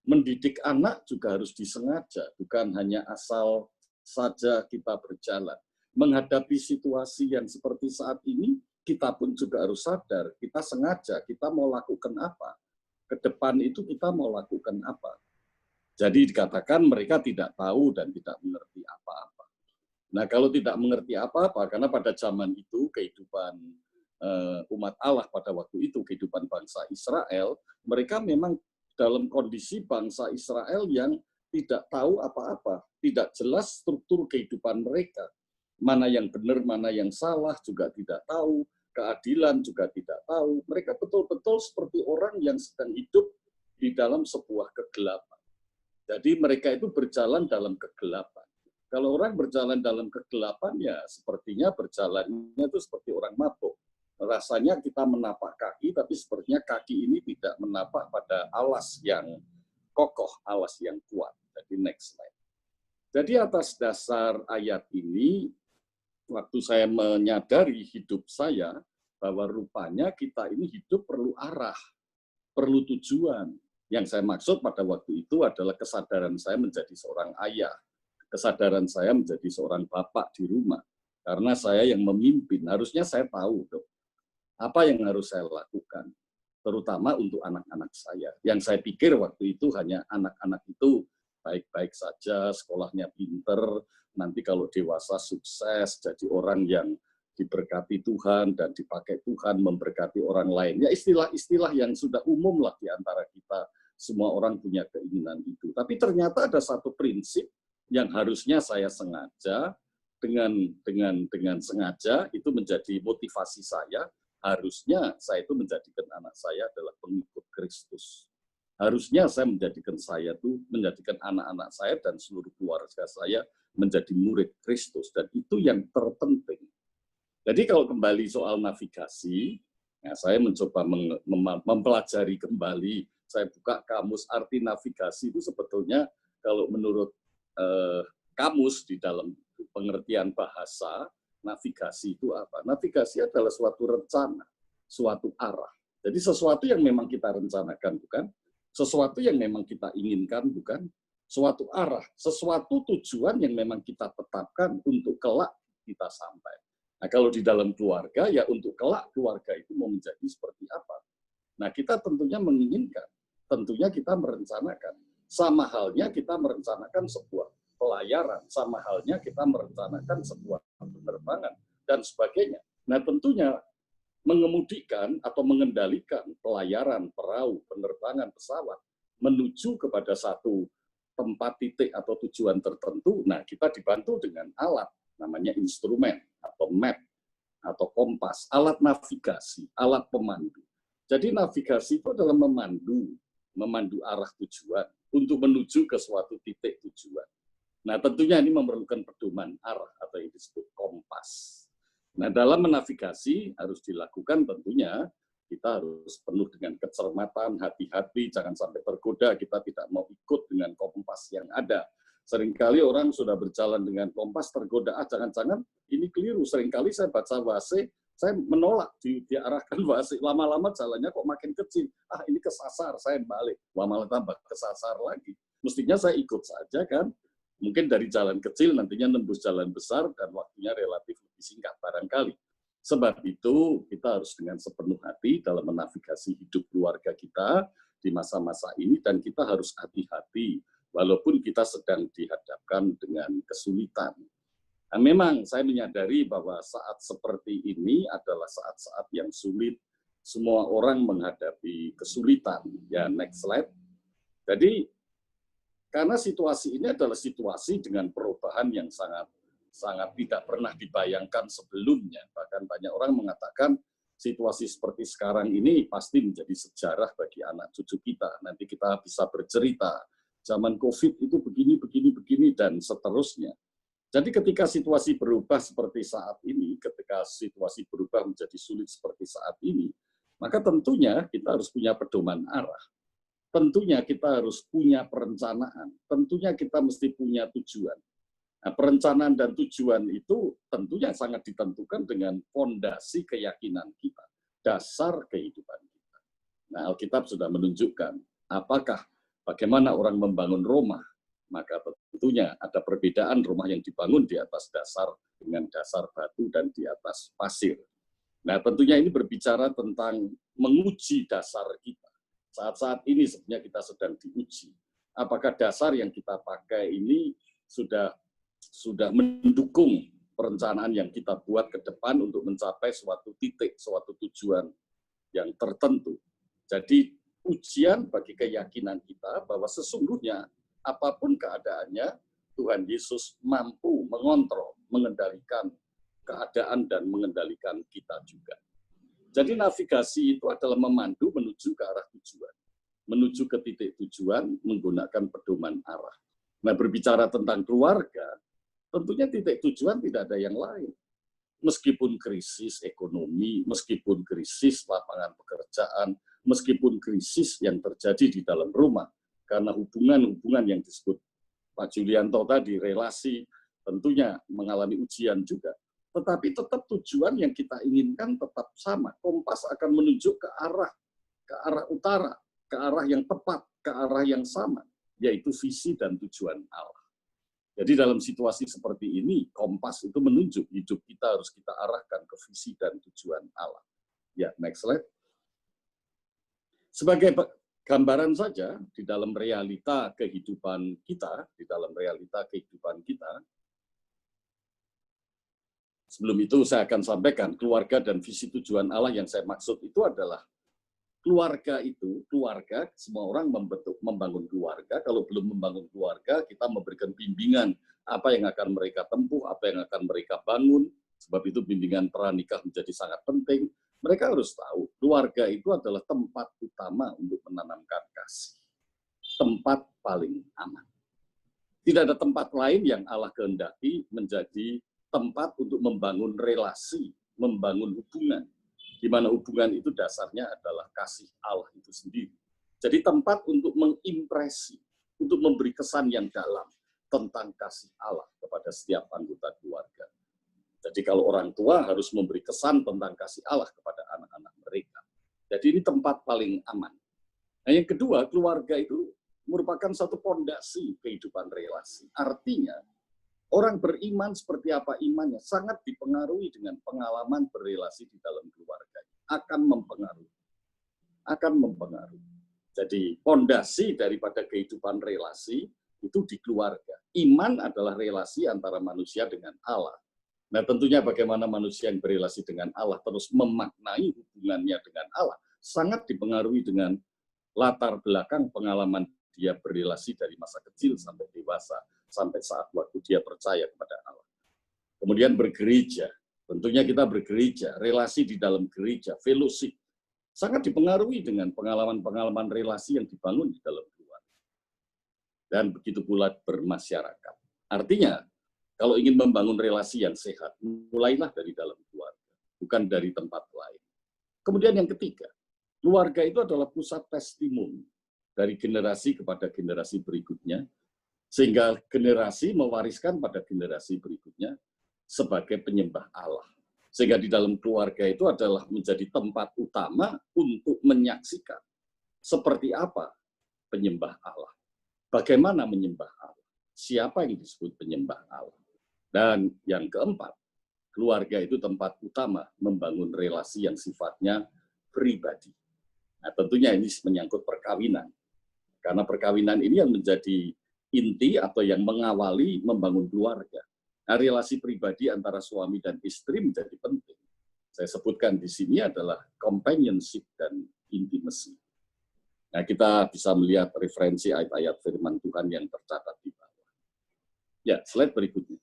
Mendidik anak juga harus disengaja, bukan hanya asal saja kita berjalan. Menghadapi situasi yang seperti saat ini, kita pun juga harus sadar, kita sengaja, kita mau lakukan apa. Ke depan itu kita mau lakukan apa. Jadi dikatakan mereka tidak tahu dan tidak mengerti apa-apa. Nah, kalau tidak mengerti apa-apa, karena pada zaman itu kehidupan umat Allah pada waktu itu, kehidupan bangsa Israel, mereka memang dalam kondisi bangsa Israel yang tidak tahu apa-apa, tidak jelas struktur kehidupan mereka. Mana yang benar, mana yang salah juga tidak tahu, keadilan juga tidak tahu. Mereka betul-betul seperti orang yang sedang hidup di dalam sebuah kegelapan. Jadi mereka itu berjalan dalam kegelapan. Kalau orang berjalan dalam kegelapan, ya sepertinya berjalannya itu seperti orang mabuk. Rasanya kita menapak kaki, tapi sepertinya kaki ini tidak menapak pada alas yang kokoh, alas yang kuat. Jadi next slide. Jadi atas dasar ayat ini, waktu saya menyadari hidup saya, bahwa rupanya kita ini hidup perlu arah, perlu tujuan. Yang saya maksud pada waktu itu adalah kesadaran saya menjadi seorang ayah, kesadaran saya menjadi seorang bapak di rumah. Karena saya yang memimpin, harusnya saya tahu dong, apa yang harus saya lakukan, terutama untuk anak-anak saya. Yang saya pikir waktu itu hanya anak-anak itu baik-baik saja, sekolahnya pinter, nanti kalau dewasa sukses, jadi orang yang diberkati Tuhan dan dipakai Tuhan memberkati orang lain. Ya istilah-istilah yang sudah umum lah di antara kita, semua orang punya keinginan itu. Tapi ternyata ada satu prinsip yang harusnya saya sengaja, dengan sengaja itu menjadi motivasi saya, harusnya saya itu menjadikan anak saya adalah pengikut Kristus. Harusnya saya menjadikan anak-anak saya dan seluruh keluarga saya menjadi murid Kristus, dan itu yang terpenting. Jadi kalau kembali soal navigasi, ya saya mencoba mempelajari kembali, saya buka kamus, arti navigasi itu sebetulnya kalau menurut kamus di dalam pengertian bahasa, navigasi itu apa? Navigasi adalah suatu rencana, suatu arah. Jadi sesuatu yang memang kita rencanakan, bukan? Sesuatu yang memang kita inginkan, bukan? Suatu arah, sesuatu tujuan yang memang kita tetapkan untuk kelak kita sampai. Nah, kalau di dalam keluarga, ya untuk kelak keluarga itu mau menjadi seperti apa. Nah, kita tentunya menginginkan, tentunya kita merencanakan. Sama halnya kita merencanakan sebuah pelayaran, sama halnya kita merencanakan sebuah penerbangan, dan sebagainya. Nah, tentunya mengemudikan atau mengendalikan pelayaran, perahu, penerbangan, pesawat, menuju kepada satu tempat titik atau tujuan tertentu, nah kita dibantu dengan alat, namanya instrumen, atau map, atau kompas, alat navigasi, alat pemandu. Jadi navigasi itu adalah memandu arah tujuan, untuk menuju ke suatu titik tujuan. Nah tentunya ini memerlukan pedoman arah, atau yang disebut kompas. Nah dalam menavigasi harus dilakukan tentunya, kita harus penuh dengan kecermatan, hati-hati, jangan sampai tergoda, kita tidak mau ikut dengan kompas yang ada. Seringkali orang sudah berjalan dengan kompas, tergoda, jangan-jangan ini keliru. Seringkali saya baca wase, saya menolak, diarahkan wase, lama-lama jalannya kok makin kecil. Ini kesasar, saya balik. Wah malah tambah kesasar lagi. Mestinya saya ikut saja kan. Mungkin dari jalan kecil nantinya nembus jalan besar, dan waktunya relatif lebih singkat barangkali. Sebab itu kita harus dengan sepenuh hati dalam menavigasi hidup keluarga kita di masa-masa ini, dan kita harus hati-hati walaupun kita sedang dihadapkan dengan kesulitan. Nah, memang saya menyadari bahwa saat seperti ini adalah saat-saat yang sulit. Semua orang menghadapi kesulitan. Ya, next slide. Jadi karena situasi ini adalah situasi dengan perubahan yang sangat tidak pernah dibayangkan sebelumnya. Bahkan banyak orang mengatakan situasi seperti sekarang ini pasti menjadi sejarah bagi anak cucu kita. Nanti kita bisa bercerita, zaman COVID itu begini, dan seterusnya. Jadi ketika situasi berubah seperti saat ini, ketika situasi berubah menjadi sulit seperti saat ini, maka tentunya kita harus punya pedoman arah. Tentunya kita harus punya perencanaan. Tentunya kita mesti punya tujuan. Nah, perencanaan dan tujuan itu tentunya sangat ditentukan dengan fondasi keyakinan kita, dasar kehidupan kita. Nah, Alkitab sudah menunjukkan bagaimana orang membangun rumah, maka tentunya ada perbedaan rumah yang dibangun di atas dasar dengan dasar batu dan di atas pasir. Nah, tentunya ini berbicara tentang menguji dasar kita. Saat-saat ini sebenarnya kita sedang diuji. Apakah dasar yang kita pakai ini sudah mendukung perencanaan yang kita buat ke depan untuk mencapai suatu titik, suatu tujuan yang tertentu. Jadi ujian bagi keyakinan kita bahwa sesungguhnya apapun keadaannya, Tuhan Yesus mampu mengontrol, mengendalikan keadaan dan mengendalikan kita juga. Jadi navigasi itu adalah memandu menuju ke arah tujuan. Menuju ke titik tujuan menggunakan pedoman arah. Nah, berbicara tentang keluarga, tentunya titik tujuan tidak ada yang lain. Meskipun krisis ekonomi, meskipun krisis lapangan pekerjaan, meskipun krisis yang terjadi di dalam rumah, karena hubungan-hubungan yang disebut Pak Julianto tadi, relasi tentunya mengalami ujian juga. Tetapi tetap tujuan yang kita inginkan tetap sama. Kompas akan menunjuk ke arah utara, ke arah yang tepat, ke arah yang sama, yaitu visi dan tujuan Allah. Jadi dalam situasi seperti ini, kompas itu menunjuk hidup kita harus kita arahkan ke visi dan tujuan Allah. Ya, next slide. Sebagai gambaran saja, di dalam realita kehidupan kita, sebelum itu saya akan sampaikan keluarga dan visi tujuan Allah yang saya maksud itu adalah keluarga, semua orang membangun keluarga. Kalau belum membangun keluarga, kita memberikan bimbingan apa yang akan mereka tempuh, apa yang akan mereka bangun. Sebab itu bimbingan pranikah menjadi sangat penting. Mereka harus tahu, keluarga itu adalah tempat utama untuk menanamkan kasih. Tempat paling aman. Tidak ada tempat lain yang Allah kehendaki menjadi tempat untuk membangun relasi, membangun hubungan. Di mana hubungan itu dasarnya adalah kasih Allah itu sendiri. Jadi tempat untuk mengimpresi, untuk memberi kesan yang dalam tentang kasih Allah kepada setiap anggota keluarga. Jadi kalau orang tua harus memberi kesan tentang kasih Allah kepada anak-anak mereka. Jadi ini tempat paling aman. Nah, yang kedua, keluarga itu merupakan satu fondasi kehidupan relasi. Artinya, orang beriman seperti apa imannya sangat dipengaruhi dengan pengalaman berrelasi di dalam keluarga. Akan mempengaruhi. Jadi fondasi daripada kehidupan relasi itu di keluarga. Iman adalah relasi antara manusia dengan Allah. Nah, tentunya bagaimana manusia yang berrelasi dengan Allah terus memaknai hubungannya dengan Allah sangat dipengaruhi dengan latar belakang pengalaman dia berrelasi dari masa kecil sampai dewasa, sampai saat waktu dia percaya kepada Allah. Kemudian bergereja, tentunya kita bergereja, relasi di dalam gereja, fellowship, sangat dipengaruhi dengan pengalaman-pengalaman relasi yang dibangun di dalam keluarga. Dan begitu pula bermasyarakat. Artinya, kalau ingin membangun relasi yang sehat, mulailah dari dalam keluarga, bukan dari tempat lain. Kemudian yang ketiga, keluarga itu adalah pusat testimoni dari generasi kepada generasi berikutnya, sehingga generasi mewariskan pada generasi berikutnya sebagai penyembah Allah. Sehingga di dalam keluarga itu adalah menjadi tempat utama untuk menyaksikan seperti apa penyembah Allah. Bagaimana menyembah Allah? Siapa yang disebut penyembah Allah? Dan yang keempat, keluarga itu tempat utama membangun relasi yang sifatnya pribadi. Nah, tentunya ini menyangkut perkawinan. Karena perkawinan ini yang menjadi inti atau yang mengawali membangun keluarga. Nah, relasi pribadi antara suami dan istri menjadi penting. Saya sebutkan di sini adalah companionship dan intimacy. Nah, kita bisa melihat referensi ayat-ayat firman Tuhan yang tercatat di bawah. Ya, slide berikutnya.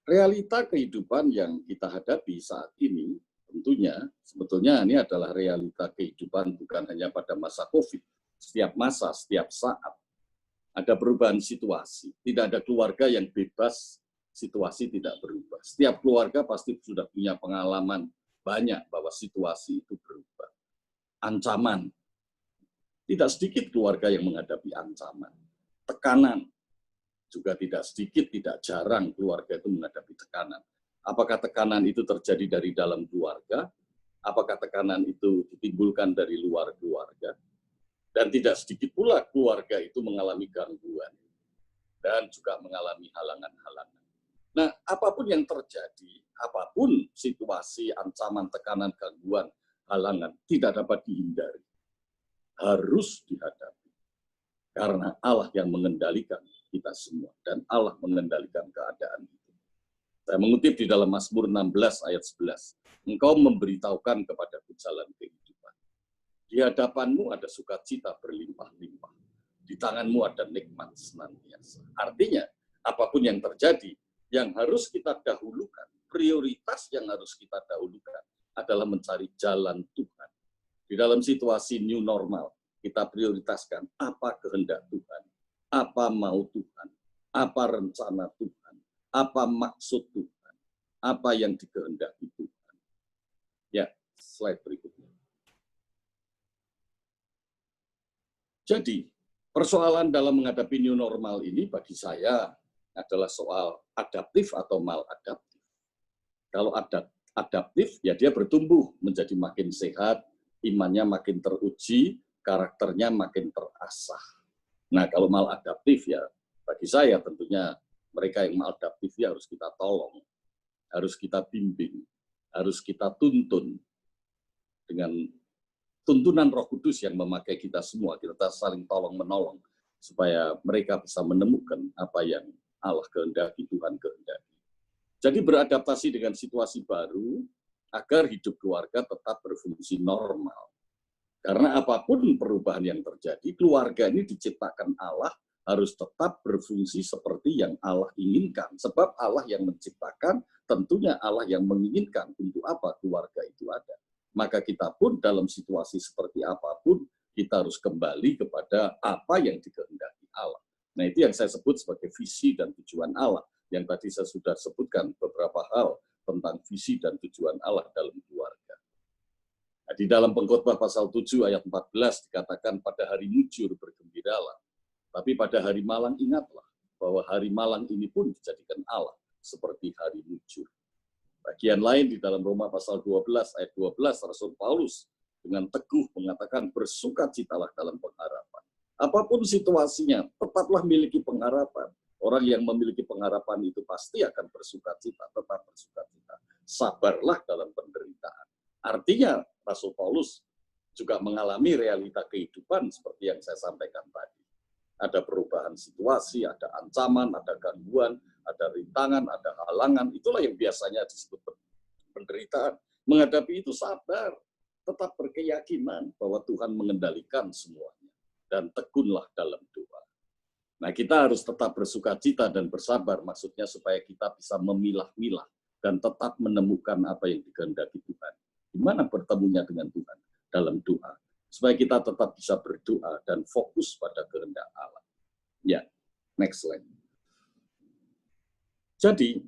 Realita kehidupan yang kita hadapi saat ini, tentunya, sebetulnya ini adalah realita kehidupan bukan hanya pada masa COVID. Setiap masa, setiap saat, ada perubahan situasi. Tidak ada keluarga yang bebas, situasi tidak berubah. Setiap keluarga pasti sudah punya pengalaman banyak bahwa situasi itu berubah. Ancaman. Tidak sedikit keluarga yang menghadapi ancaman. Tekanan. Juga tidak sedikit, tidak jarang keluarga itu menghadapi tekanan. Apakah tekanan itu terjadi dari dalam keluarga? Apakah tekanan itu ditimbulkan dari luar keluarga? Dan tidak sedikit pula keluarga itu mengalami gangguan dan juga mengalami halangan-halangan. Nah, apapun yang terjadi, apapun situasi, ancaman, tekanan, gangguan, halangan, tidak dapat dihindari. Harus dihadapi. Karena Allah yang mengendalikan kita semua. Dan Allah mengendalikan keadaan itu. Saya mengutip di dalam Mazmur 16 ayat 11. Engkau memberitahukan kepadaku jalan kehidupan. Di hadapanmu ada sukacita berlimpah-limpah. Di tanganmu ada nikmat senantiasa. Artinya, apapun yang terjadi, yang harus kita dahulukan, prioritas yang harus kita dahulukan adalah mencari jalan Tuhan. Di dalam situasi new normal, kita prioritaskan apa kehendak Tuhan, apa mau Tuhan, apa rencana Tuhan, apa maksud Tuhan, apa yang dikehendaki Tuhan. Ya, slide berikutnya. Jadi, persoalan dalam menghadapi new normal ini bagi saya adalah soal adaptif atau maladaptif. Kalau adaptif, ya dia bertumbuh menjadi makin sehat, imannya makin teruji, karakternya makin terasah. Nah, kalau maladaptif ya bagi saya tentunya mereka yang maladaptif ya harus kita tolong, harus kita bimbing, harus kita tuntun dengan tuntunan Roh Kudus yang memakai kita semua, kita saling tolong-menolong supaya mereka bisa menemukan apa yang Allah kehendaki, Tuhan kehendaki. Jadi beradaptasi dengan situasi baru agar hidup keluarga tetap berfungsi normal. Karena apapun perubahan yang terjadi, keluarga ini diciptakan Allah harus tetap berfungsi seperti yang Allah inginkan. Sebab Allah yang menciptakan, tentunya Allah yang menginginkan untuk apa keluarga itu ada. Maka kita pun dalam situasi seperti apapun, kita harus kembali kepada apa yang dikehendaki Allah. Nah, itu yang saya sebut sebagai visi dan tujuan Allah. Yang tadi saya sudah sebutkan beberapa hal tentang visi dan tujuan Allah dalam keluarga. Nah, di dalam Pengkhotbah pasal 7 ayat 14 dikatakan pada hari mujur bergembiralah. Tapi pada hari malang ingatlah bahwa hari malang ini pun dijadikan Allah seperti hari mujur. Bagian lain di dalam Roma pasal 12 ayat 12 Rasul Paulus dengan teguh mengatakan bersukacitalah dalam pengharapan. Apapun situasinya, tetaplah miliki pengharapan. Orang yang memiliki pengharapan itu pasti akan bersukacita, tetap bersukacita. Sabarlah dalam penderitaan. Artinya, Rasul Paulus juga mengalami realita kehidupan seperti yang saya sampaikan tadi. Ada perubahan situasi, ada ancaman, ada gangguan, ada rintangan, ada halangan. Itulah yang biasanya disebut penderitaan. Menghadapi itu sabar, tetap berkeyakinan bahwa Tuhan mengendalikan semuanya. Dan tekunlah dalam doa. Nah, kita harus tetap bersukacita dan bersabar, maksudnya supaya kita bisa memilah-milah dan tetap menemukan apa yang dikehendaki Tuhan. Di mana bertemunya dengan Tuhan? Dalam doa. Supaya kita tetap bisa berdoa dan fokus pada kehendak Allah. Ya, next slide. Jadi,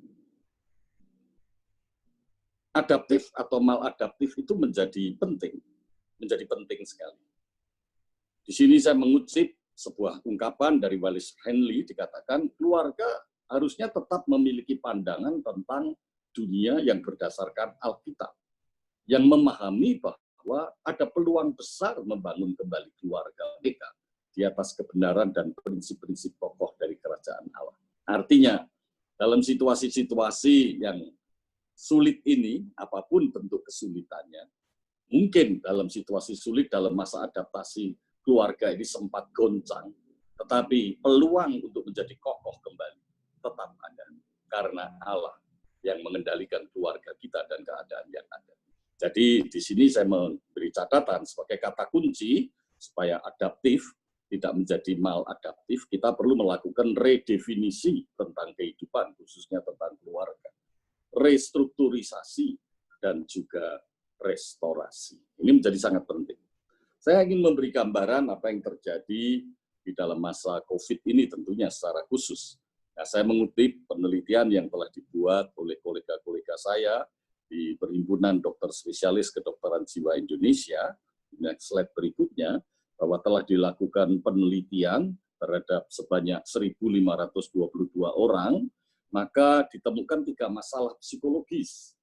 adaptif atau maladaptif itu menjadi penting sekali. Di sini saya mengutip sebuah ungkapan dari Wallace Henley, dikatakan keluarga harusnya tetap memiliki pandangan tentang dunia yang berdasarkan Alkitab, yang memahami bahwa ada peluang besar membangun kembali keluarga mereka di atas kebenaran dan prinsip-prinsip pokok dari kerajaan Allah. Artinya, dalam situasi-situasi yang sulit ini, apapun bentuk kesulitannya, mungkin dalam situasi sulit, dalam masa adaptasi, keluarga ini sempat goncang, tetapi peluang untuk menjadi kokoh kembali tetap ada. Karena Allah yang mengendalikan keluarga kita dan keadaan yang ada. Jadi di sini saya memberi catatan sebagai kata kunci, supaya adaptif tidak menjadi maladaptif, kita perlu melakukan redefinisi tentang kehidupan, khususnya tentang keluarga. Restrukturisasi dan juga restorasi. Ini menjadi sangat penting. Saya ingin memberi gambaran apa yang terjadi di dalam masa COVID ini tentunya secara khusus. Nah, saya mengutip penelitian yang telah dibuat oleh kolega-kolega saya di Perhimpunan Dokter Spesialis Kedokteran Jiwa Indonesia. Next slide berikutnya, bahwa telah dilakukan penelitian terhadap sebanyak 1.522 orang, maka ditemukan 3 masalah psikologis.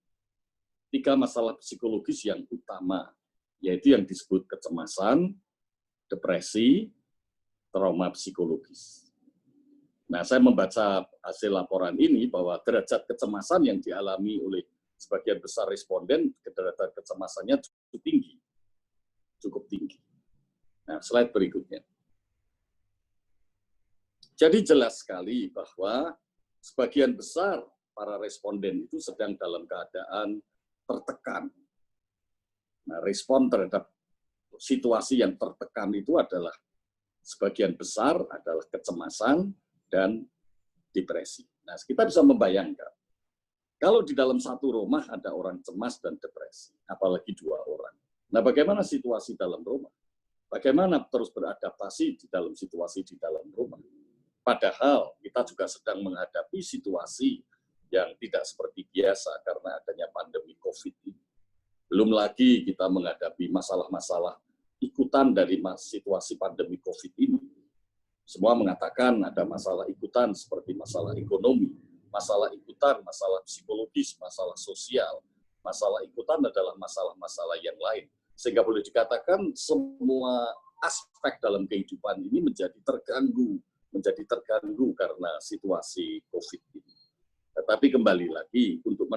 3 masalah psikologis yang utama, yaitu yang disebut kecemasan, depresi, trauma psikologis. Nah, saya membaca hasil laporan ini bahwa derajat kecemasan yang dialami oleh sebagian besar responden, derajat kecemasannya cukup tinggi. Cukup tinggi. Nah, slide berikutnya. Jadi jelas sekali bahwa sebagian besar para responden itu sedang dalam keadaan tertekan. Nah, respon terhadap situasi yang tertekan itu adalah sebagian besar adalah kecemasan dan depresi. Nah, kita bisa membayangkan, kalau di dalam satu rumah ada orang cemas dan depresi, apalagi 2 orang. Nah, bagaimana situasi dalam rumah? Bagaimana terus beradaptasi di dalam situasi di dalam rumah? Padahal kita juga sedang menghadapi situasi yang tidak seperti biasa karena adanya pandemi COVID ini. Belum lagi kita menghadapi masalah-masalah ikutan dari situasi pandemi COVID ini. Semua mengatakan ada masalah ikutan seperti masalah ekonomi, masalah ikutan, masalah psikologis, masalah sosial. Masalah ikutan adalah masalah-masalah yang lain. Sehingga boleh dikatakan semua aspek dalam kehidupan ini menjadi terganggu karena situasi COVID ini. Tetapi kembali lagi, untuk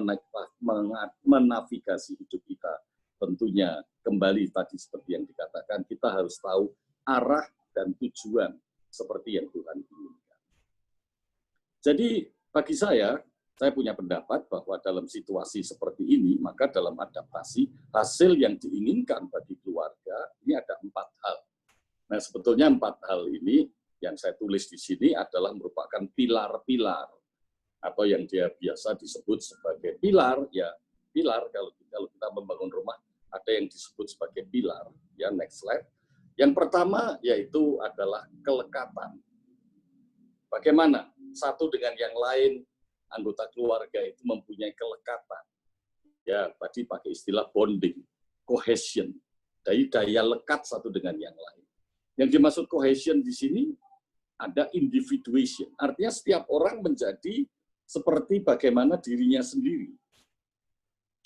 menavigasi hidup kita, tentunya kembali tadi seperti yang dikatakan, kita harus tahu arah dan tujuan seperti yang Tuhan inginkan. Jadi bagi saya punya pendapat bahwa dalam situasi seperti ini, maka dalam adaptasi, hasil yang diinginkan bagi keluarga, ini ada 4 hal. Nah, sebetulnya 4 hal ini yang saya tulis di sini adalah merupakan pilar-pilar, atau yang dia biasa disebut sebagai pilar, ya pilar kalau kita membangun rumah, ada yang disebut sebagai pilar. Ya, next slide. Yang pertama yaitu adalah kelekatan. Bagaimana satu dengan yang lain anggota keluarga itu mempunyai kelekatan. Ya, tadi pakai istilah bonding, cohesion, dari daya lekat satu dengan yang lain. Yang dimaksud cohesion di sini ada individuation, artinya setiap orang menjadi seperti bagaimana dirinya sendiri.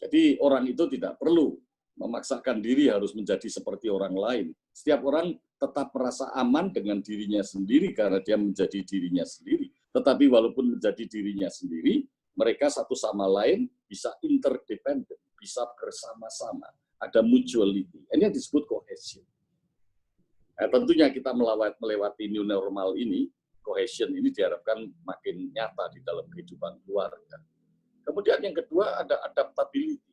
Jadi orang itu tidak perlu memaksakan diri harus menjadi seperti orang lain. Setiap orang tetap merasa aman dengan dirinya sendiri karena dia menjadi dirinya sendiri. Tetapi walaupun menjadi dirinya sendiri, mereka satu sama lain bisa interdependent, bisa bersama-sama. Ada mutuality. Ini yang disebut cohesion. Nah, tentunya kita melewati new normal ini, cohesion ini diharapkan makin nyata di dalam kehidupan keluarga. Kemudian yang kedua ada adaptability.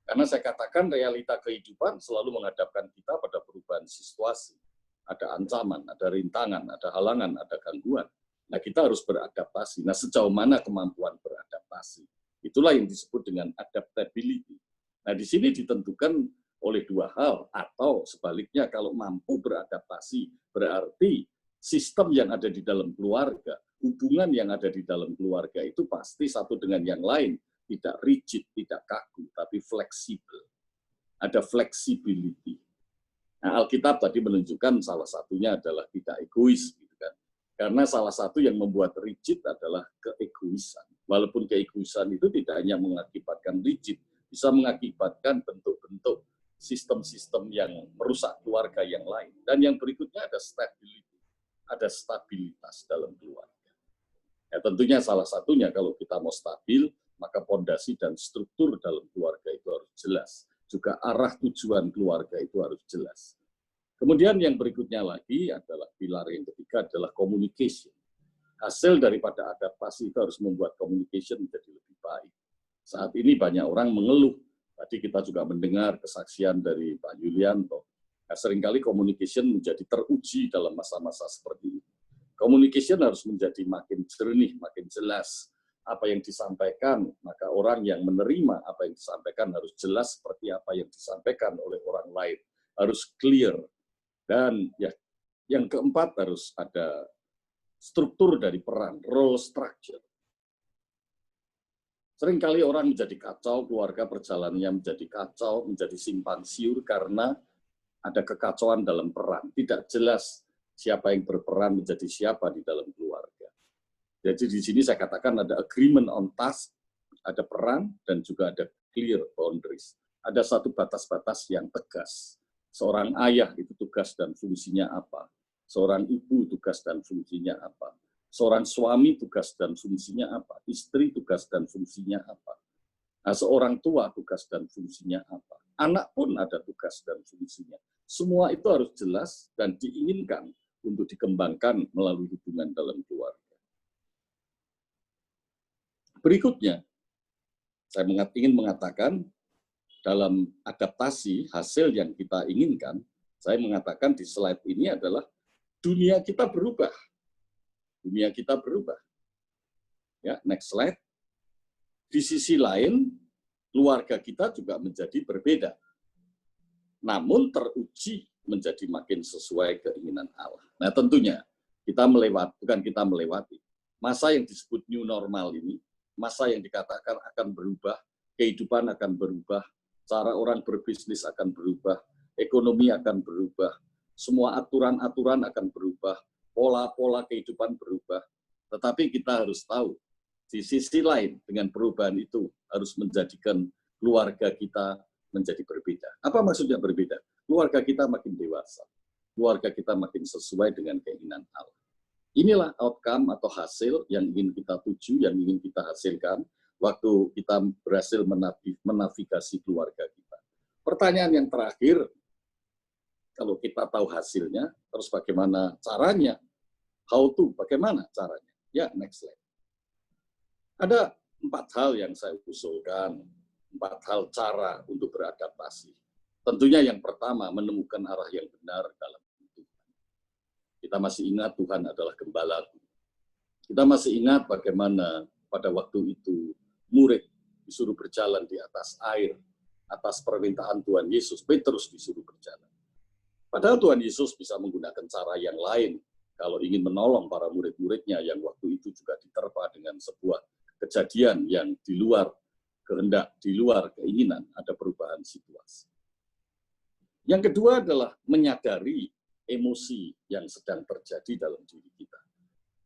Karena saya katakan realita kehidupan selalu menghadapkan kita pada perubahan situasi. Ada ancaman, ada rintangan, ada halangan, ada gangguan. Nah, kita harus beradaptasi. Nah, sejauh mana kemampuan beradaptasi? Itulah yang disebut dengan adaptability. Nah, di sini ditentukan oleh 2 hal, atau sebaliknya kalau mampu beradaptasi, berarti sistem yang ada di dalam keluarga, hubungan yang ada di dalam keluarga itu pasti satu dengan yang lain, tidak rigid, tidak kaku, tapi fleksibel. Ada flexibility. Nah, Alkitab tadi menunjukkan salah satunya adalah tidak egois, gitu kan. Karena salah satu yang membuat rigid adalah keegoisan. Walaupun keegoisan itu tidak hanya mengakibatkan rigid, bisa mengakibatkan bentuk-bentuk sistem-sistem yang merusak keluarga yang lain. Dan yang berikutnya ada stability, ada stabilitas dalam keluarga. Ya, tentunya salah satunya kalau kita mau stabil, maka fondasi dan struktur dalam keluarga itu harus jelas. Juga arah tujuan keluarga itu harus jelas. Kemudian yang berikutnya lagi adalah pilar yang ketiga adalah communication. Hasil daripada adaptasi itu harus membuat communication menjadi lebih baik. Saat ini banyak orang mengeluh. Tadi kita juga mendengar kesaksian dari Pak Yulianto. Nah, seringkali communication menjadi teruji dalam masa-masa seperti ini. Communication harus menjadi makin jernih, makin jelas. Apa yang disampaikan, maka orang yang menerima apa yang disampaikan harus jelas seperti apa yang disampaikan oleh orang lain. Harus clear. Dan ya, yang keempat harus ada struktur dari peran, role structure. Seringkali orang menjadi kacau, keluarga perjalanannya menjadi kacau, menjadi simpang siur karena ada kekacauan dalam peran. Tidak jelas siapa yang berperan menjadi siapa di dalam keluarga. Jadi di sini saya katakan ada agreement on task, ada peran, dan juga ada clear boundaries. Ada satu batas-batas yang tegas. Seorang ayah itu tugas dan fungsinya apa? Seorang ibu tugas dan fungsinya apa? Seorang suami tugas dan fungsinya apa? Istri tugas dan fungsinya apa? Nah, seorang tua tugas dan fungsinya apa? Anak pun ada tugas dan fungsinya. Semua itu harus jelas dan diinginkan untuk dikembangkan melalui hubungan dalam keluarga. Berikutnya, saya ingin mengatakan dalam adaptasi hasil yang kita inginkan, saya mengatakan di slide ini adalah dunia kita berubah. Dunia kita berubah. Ya, next slide. Di sisi lain, keluarga kita juga menjadi berbeda. Namun teruji menjadi makin sesuai keinginan Allah. Nah, tentunya bukan kita melewati. Masa yang disebut new normal ini, masa yang dikatakan akan berubah, kehidupan akan berubah, cara orang berbisnis akan berubah, ekonomi akan berubah, semua aturan-aturan akan berubah, pola-pola kehidupan berubah. Tetapi kita harus tahu, di sisi lain dengan perubahan itu harus menjadikan keluarga kita menjadi berbeda. Apa maksudnya berbeda? Keluarga kita makin dewasa, keluarga kita makin sesuai dengan keinginan Allah. Inilah outcome atau hasil yang ingin kita tuju, yang ingin kita hasilkan waktu kita berhasil menavigasi keluarga kita. Pertanyaan yang terakhir, kalau kita tahu hasilnya, terus bagaimana caranya? How to, bagaimana caranya? Ya, next slide. Ada 4 hal yang saya usulkan, 4 hal cara untuk beradaptasi. Tentunya yang pertama, menemukan arah yang benar dalam hidup. Kita masih ingat Tuhan adalah gembalaku. Kita masih ingat bagaimana pada waktu itu murid disuruh berjalan di atas air, atas permintaan Tuhan Yesus, Petrus disuruh berjalan. Padahal Tuhan Yesus bisa menggunakan cara yang lain kalau ingin menolong para murid-muridnya yang waktu itu juga diterpa dengan sebuah kejadian yang di luar kehendak, di luar keinginan, ada perubahan situasi. Yang kedua adalah menyadari emosi yang sedang terjadi dalam diri kita.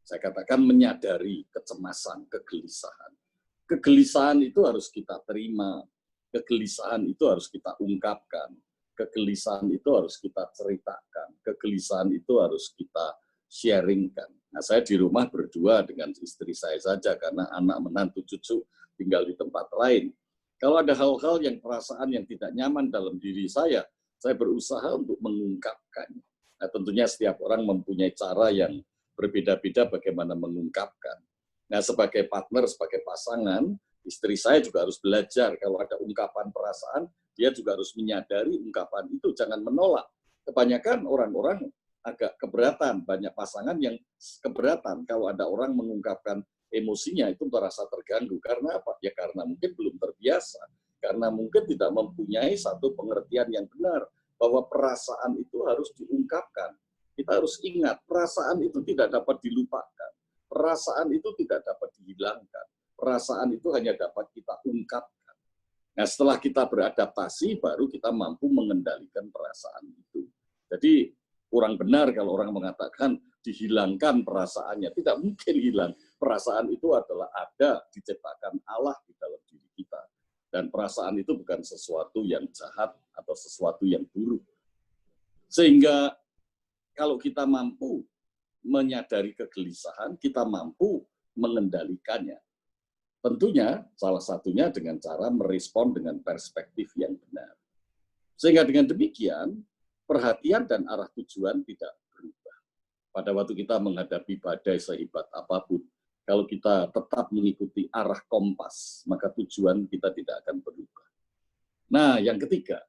Saya katakan menyadari kecemasan, kegelisahan. Kegelisahan itu harus kita terima, kegelisahan itu harus kita ungkapkan, kegelisahan itu harus kita ceritakan, kegelisahan itu harus kita sharingkan. Nah, saya di rumah berdua dengan istri saya saja karena anak menantu cucu tinggal di tempat lain. Kalau ada hal-hal yang perasaan yang tidak nyaman dalam diri saya berusaha untuk mengungkapkannya. Nah, tentunya setiap orang mempunyai cara yang berbeda-beda bagaimana mengungkapkan. Nah, sebagai partner, sebagai pasangan, istri saya juga harus belajar kalau ada ungkapan perasaan, dia juga harus menyadari ungkapan itu, jangan menolak. Kebanyakan orang-orang agak keberatan, banyak pasangan yang keberatan kalau ada orang mengungkapkan emosinya itu merasa terganggu. Karena apa? Ya karena mungkin belum terbiasa, karena mungkin tidak mempunyai satu pengertian yang benar bahwa perasaan itu harus diungkapkan. Kita harus ingat, perasaan itu tidak dapat dilupakan. Perasaan itu tidak dapat dihilangkan. Perasaan itu hanya dapat kita ungkapkan. Nah, setelah kita beradaptasi, baru kita mampu mengendalikan perasaan itu. Jadi, kurang benar kalau orang mengatakan dihilangkan perasaannya. Tidak mungkin hilang. Perasaan itu adalah ada, diciptakan Allah di dalam diri kita. Dan perasaan itu bukan sesuatu yang jahat atau sesuatu yang buruk. Sehingga kalau kita mampu menyadari kegelisahan, kita mampu mengendalikannya. Tentunya salah satunya dengan cara merespon dengan perspektif yang benar. Sehingga dengan demikian, perhatian dan arah tujuan tidak berubah. Pada waktu kita menghadapi badai sehebat apapun, kalau kita tetap mengikuti arah kompas, maka tujuan kita tidak akan berubah. Nah, yang ketiga,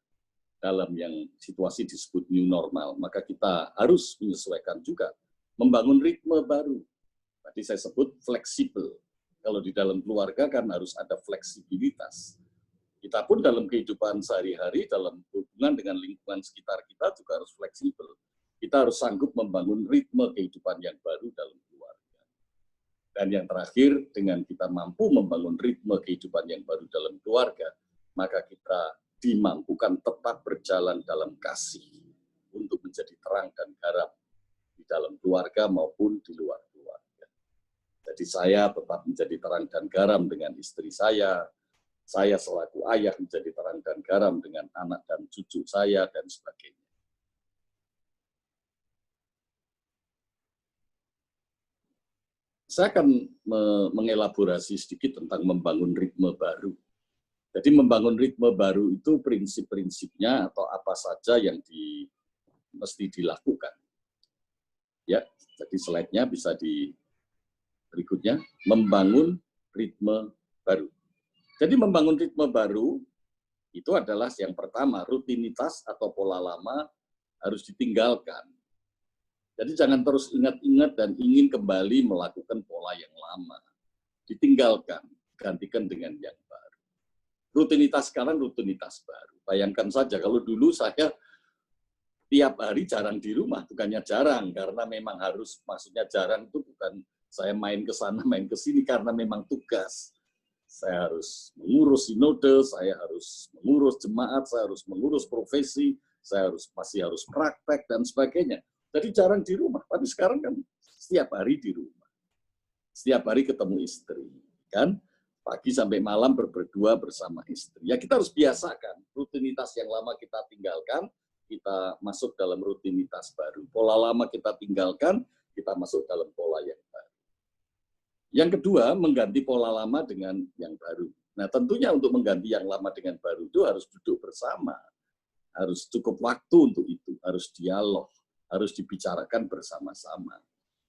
dalam yang situasi disebut new normal, maka kita harus menyesuaikan juga, membangun ritme baru. Tadi saya sebut fleksibel. Kalau di dalam keluarga kan harus ada fleksibilitas. Kita pun dalam kehidupan sehari-hari, dalam hubungan dengan lingkungan sekitar kita juga harus fleksibel. Kita harus sanggup membangun ritme kehidupan yang baru dalam keluarga. Dan yang terakhir, dengan kita mampu membangun ritme kehidupan yang baru dalam keluarga, maka kita dimampukan tetap berjalan dalam kasih untuk menjadi terang dan garam di dalam keluarga maupun di luar keluarga. Jadi saya tetap menjadi terang dan garam dengan istri saya selaku ayah menjadi terang dan garam dengan anak dan cucu saya, dan sebagainya. Saya akan mengelaborasi sedikit tentang membangun ritme baru. Jadi membangun ritme baru itu prinsip-prinsipnya atau apa saja yang mesti dilakukan. Ya, jadi slide-nya bisa di berikutnya, membangun ritme baru. Jadi membangun ritme baru itu adalah yang pertama, rutinitas atau pola lama harus ditinggalkan. Jadi jangan terus ingat-ingat dan ingin kembali melakukan pola yang lama. Ditinggalkan, gantikan dengan yang baru. Rutinitas sekarang rutinitas baru. Bayangkan saja kalau dulu saya tiap hari jarang di rumah, bukannya jarang, karena memang harus, maksudnya jarang itu bukan saya main ke sana, main ke sini, karena memang tugas. Saya harus mengurus sinode, saya harus mengurus jemaat, saya harus mengurus profesi, saya masih harus praktek, dan sebagainya. Jadi jarang di rumah, tapi sekarang kan setiap hari di rumah. Setiap hari ketemu istri, kan? Pagi sampai malam berdua bersama istri. Ya kita harus biasakan, rutinitas yang lama kita tinggalkan, kita masuk dalam rutinitas baru. Pola lama kita tinggalkan, kita masuk dalam pola yang baru. Yang kedua, mengganti pola lama dengan yang baru. Nah tentunya untuk mengganti yang lama dengan baru itu harus duduk bersama. Harus cukup waktu untuk itu, harus dialog, harus dibicarakan bersama-sama.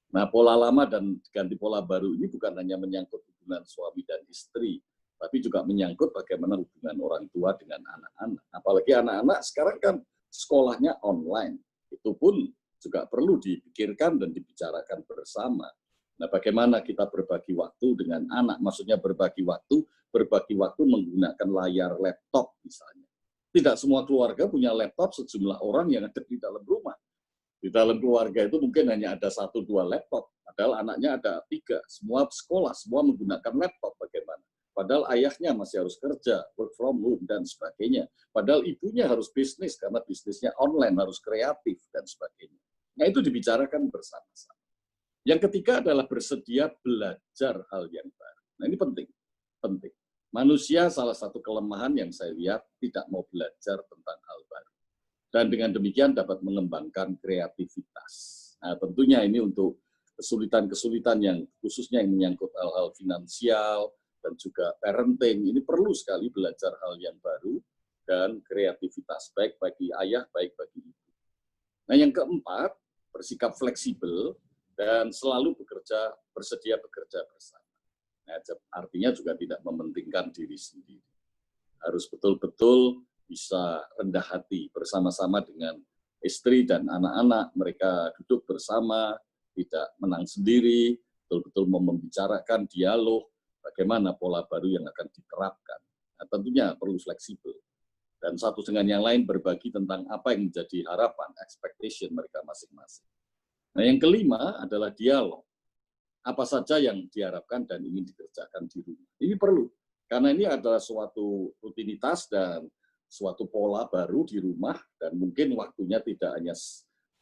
Nah, pola lama dan ganti pola baru ini bukan hanya menyangkut hubungan suami dan istri, tapi juga menyangkut bagaimana hubungan orang tua dengan anak-anak. Apalagi anak-anak sekarang kan sekolahnya online. Itu pun juga perlu dipikirkan dan dibicarakan bersama. Nah, bagaimana kita berbagi waktu dengan anak, maksudnya berbagi waktu menggunakan layar laptop misalnya. Tidak semua keluarga punya laptop sejumlah orang yang ada di dalam rumah. Di dalam keluarga itu mungkin hanya ada 1-2 laptop, padahal anaknya ada 3, semua sekolah, semua menggunakan laptop bagaimana. Padahal ayahnya masih harus kerja, work from home, dan sebagainya. Padahal ibunya harus bisnis, karena bisnisnya online, harus kreatif, dan sebagainya. Nah itu dibicarakan bersama-sama. Yang ketiga adalah bersedia belajar hal yang baru. Nah ini penting. Manusia salah satu kelemahan yang saya lihat tidak mau belajar tentang hal baru. Dan dengan demikian dapat mengembangkan kreativitas. Nah, tentunya ini untuk kesulitan-kesulitan yang khususnya yang menyangkut hal-hal finansial dan juga parenting, ini perlu sekali belajar hal yang baru dan kreativitas, baik bagi ayah, baik bagi ibu. Nah, yang keempat, bersikap fleksibel dan selalu bersedia bekerja bersama. Nah, artinya juga tidak mementingkan diri sendiri. Harus betul-betul bisa rendah hati bersama-sama dengan istri dan anak-anak, mereka duduk bersama, tidak menang sendiri, betul-betul membicarakan dialog, bagaimana pola baru yang akan diterapkan. Nah, tentunya perlu fleksibel. Dan satu dengan yang lain berbagi tentang apa yang menjadi harapan, expectation mereka masing-masing. Nah, yang kelima adalah dialog. Apa saja yang diharapkan dan ingin dikerjakan di rumah. Ini perlu, karena ini adalah suatu rutinitas dan suatu pola baru di rumah, dan mungkin waktunya tidak hanya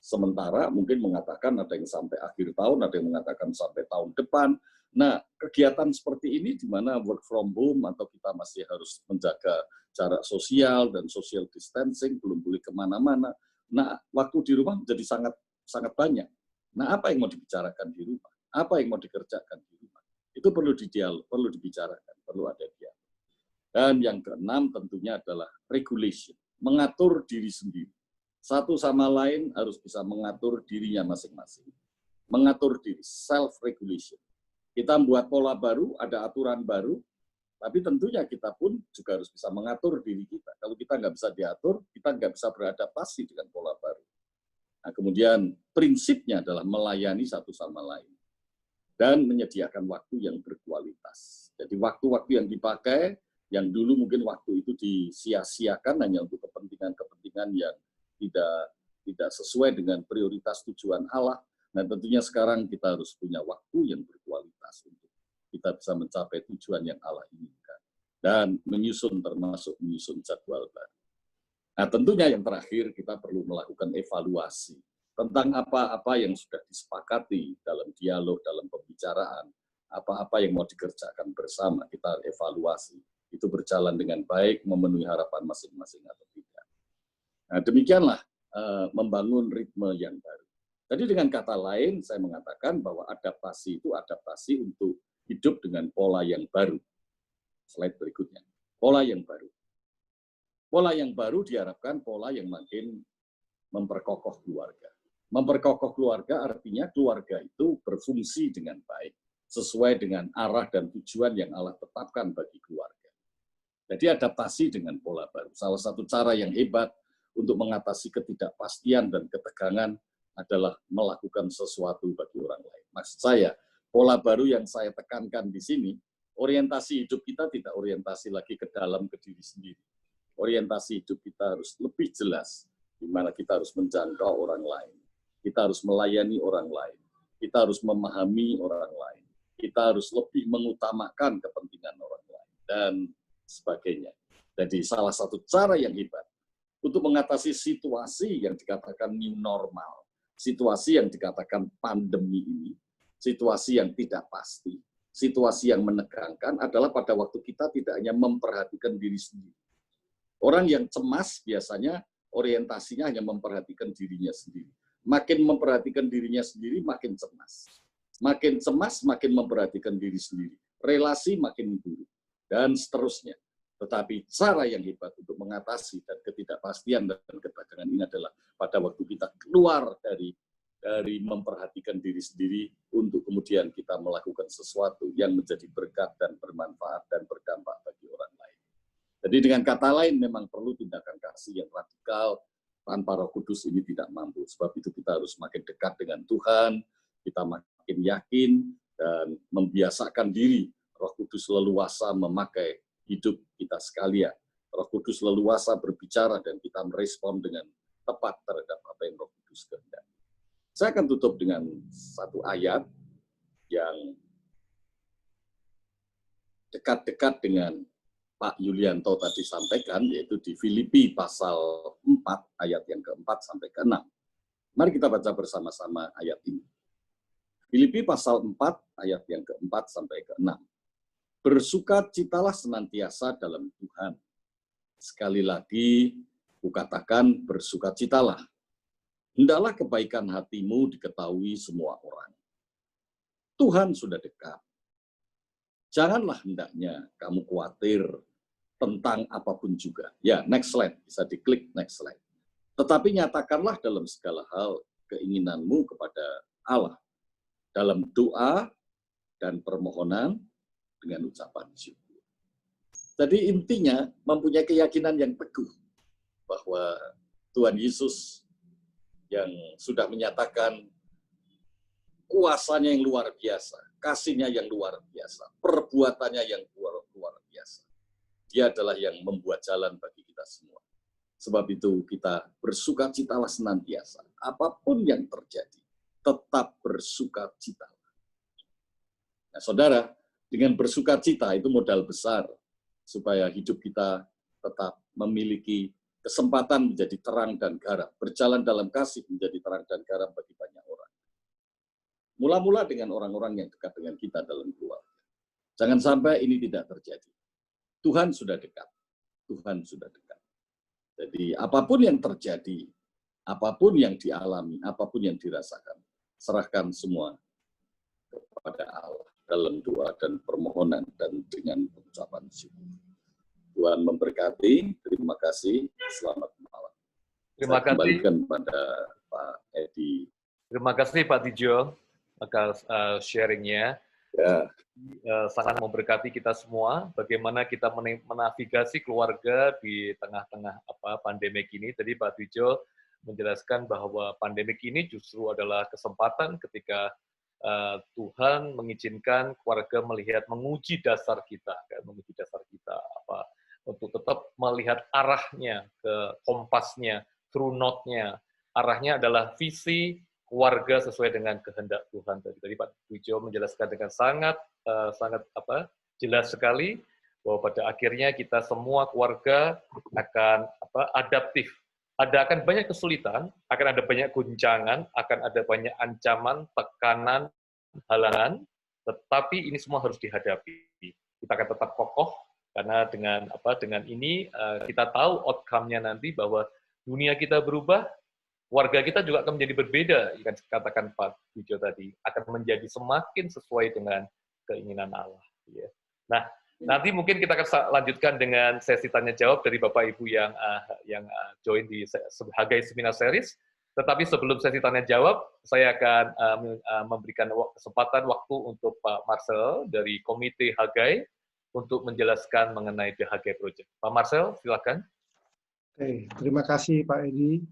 sementara, mungkin mengatakan ada yang sampai akhir tahun, ada yang mengatakan sampai tahun depan. Nah, kegiatan seperti ini di mana work from home atau kita masih harus menjaga jarak sosial dan social distancing, belum boleh kemana-mana. Nah, waktu di rumah menjadi sangat banyak. Nah, apa yang mau dibicarakan di rumah? Apa yang mau dikerjakan di rumah? Itu perlu didialog, perlu dibicarakan, perlu ada dialog. Dan yang keenam tentunya adalah regulation, mengatur diri sendiri. Satu sama lain harus bisa mengatur dirinya masing-masing. Mengatur diri, self-regulation. Kita membuat pola baru, ada aturan baru, tapi tentunya kita pun juga harus bisa mengatur diri kita. Kalau kita nggak bisa diatur, kita nggak bisa beradaptasi dengan pola baru. Nah, kemudian prinsipnya adalah melayani satu sama lain dan menyediakan waktu yang berkualitas. Jadi waktu-waktu yang dipakai, yang dulu mungkin waktu itu disia-siakan hanya untuk kepentingan-kepentingan yang tidak sesuai dengan prioritas tujuan Allah. Nah, tentunya sekarang kita harus punya waktu yang berkualitas untuk kita bisa mencapai tujuan yang Allah inginkan. Dan termasuk menyusun jadwal baru. Nah, tentunya yang terakhir kita perlu melakukan evaluasi tentang apa-apa yang sudah disepakati dalam dialog, dalam pembicaraan, apa-apa yang mau dikerjakan bersama, kita evaluasi. Itu berjalan dengan baik, memenuhi harapan masing-masing atau tidak. Nah, demikianlah membangun ritme yang baru. Jadi dengan kata lain, saya mengatakan bahwa adaptasi itu adaptasi untuk hidup dengan pola yang baru. Slide berikutnya. Pola yang baru. Pola yang baru diharapkan pola yang makin memperkokoh keluarga. Memperkokoh keluarga artinya keluarga itu berfungsi dengan baik, sesuai dengan arah dan tujuan yang Allah tetapkan bagi keluarga. Jadi adaptasi dengan pola baru. Salah satu cara yang hebat untuk mengatasi ketidakpastian dan ketegangan adalah melakukan sesuatu bagi orang lain. Maksud saya, pola baru yang saya tekankan di sini, orientasi hidup kita tidak orientasi lagi ke dalam, ke diri sendiri. Orientasi hidup kita harus lebih jelas, di mana kita harus menjangkau orang lain. Kita harus melayani orang lain. Kita harus memahami orang lain. Kita harus lebih mengutamakan kepentingan orang lain, dan sebagainya. Jadi salah satu cara yang hebat untuk mengatasi situasi yang dikatakan new normal, situasi yang dikatakan pandemi ini, situasi yang tidak pasti, situasi yang menegangkan adalah pada waktu kita tidak hanya memperhatikan diri sendiri. Orang yang cemas biasanya orientasinya hanya memperhatikan dirinya sendiri. Makin memperhatikan dirinya sendiri, makin cemas. Makin cemas, makin memperhatikan diri sendiri. Relasi makin buruk, dan seterusnya. Tetapi cara yang hebat untuk mengatasi dan ketidakpastian dan ketegangan ini adalah pada waktu kita keluar dari memperhatikan diri sendiri untuk kemudian kita melakukan sesuatu yang menjadi berkat dan bermanfaat dan berdampak bagi orang lain. Jadi dengan kata lain memang perlu tindakan kasih yang radikal. Tanpa Roh Kudus ini tidak mampu. Sebab itu kita harus makin dekat dengan Tuhan, kita makin yakin dan membiasakan diri Roh Kudus leluasa memakai hidup kita sekalian. Roh Kudus leluasa berbicara dan kita merespon dengan tepat terhadap apa yang Roh Kudus kehendaki. Saya akan tutup dengan satu ayat yang dekat-dekat dengan Pak Yulianto tadi sampaikan, yaitu di Filipi pasal 4 ayat yang keempat sampai ke-6. Mari kita baca bersama-sama ayat ini. Filipi pasal 4 ayat yang keempat sampai ke-6. Bersukacitalah senantiasa dalam Tuhan. Sekali lagi, kukatakan bersukacitalah. Hendaklah kebaikan hatimu diketahui semua orang. Tuhan sudah dekat. Janganlah hendaknya kamu khawatir tentang apapun juga. Ya, next slide. Bisa diklik next slide. Tetapi nyatakanlah dalam segala hal keinginanmu kepada Allah. Dalam doa dan permohonan dengan ucapan syukur. Jadi intinya mempunyai keyakinan yang teguh bahwa Tuhan Yesus yang sudah menyatakan kuasanya yang luar biasa, kasihnya yang luar biasa, perbuatannya yang luar biasa. Dia adalah yang membuat jalan bagi kita semua. Sebab itu kita bersukacitalah senantiasa. Apapun yang terjadi, tetap bersukacitalah. Nah, saudara, dengan bersukacita itu modal besar supaya hidup kita tetap memiliki kesempatan menjadi terang dan garam, berjalan dalam kasih menjadi terang dan garam bagi banyak orang. Mula-mula dengan orang-orang yang dekat dengan kita dalam keluarga. Jangan sampai ini tidak terjadi. Tuhan sudah dekat. Tuhan sudah dekat. Jadi apapun yang terjadi, apapun yang dialami, apapun yang dirasakan, serahkan semua kepada Allah dalam doa dan permohonan dan dengan ucapan syukur. Tuhan memberkati. Terima kasih. Selamat malam. Terima kasih. Kembalikan pada Pak Edi. Terima kasih Pak Tijo atas sharingnya. Ya. Sangat memberkati kita semua. Bagaimana kita menavigasi keluarga di tengah-tengah pandemik ini. Tadi Pak Tijo menjelaskan bahwa pandemik ini justru adalah kesempatan ketika Tuhan mengizinkan keluarga melihat, menguji dasar kita, untuk tetap melihat arahnya, ke kompasnya, true note-nya. Arahnya adalah visi keluarga sesuai dengan kehendak Tuhan. Tadi Pak Wijo menjelaskan dengan sangat jelas sekali bahwa pada akhirnya kita semua keluarga akan adaptif. Akan banyak kesulitan, akan ada banyak guncangan, akan ada banyak ancaman, tekanan, halangan, tetapi ini semua harus dihadapi. Kita akan tetap kokoh karena dengan ini kita tahu outcome-nya nanti bahwa dunia kita berubah, warga kita juga akan menjadi berbeda, yang katakan Pak Pujo tadi, akan menjadi semakin sesuai dengan keinginan Allah. Ya. Nah, nanti mungkin kita akan lanjutkan dengan sesi tanya jawab dari Bapak Ibu yang join di Hagai Seminar Series. Tetapi sebelum sesi tanya jawab, saya akan memberikan kesempatan waktu untuk Pak Marcel dari Komite Hagai untuk menjelaskan mengenai The Hagai Project. Pak Marcel, silakan. Oke, terima kasih Pak Edi.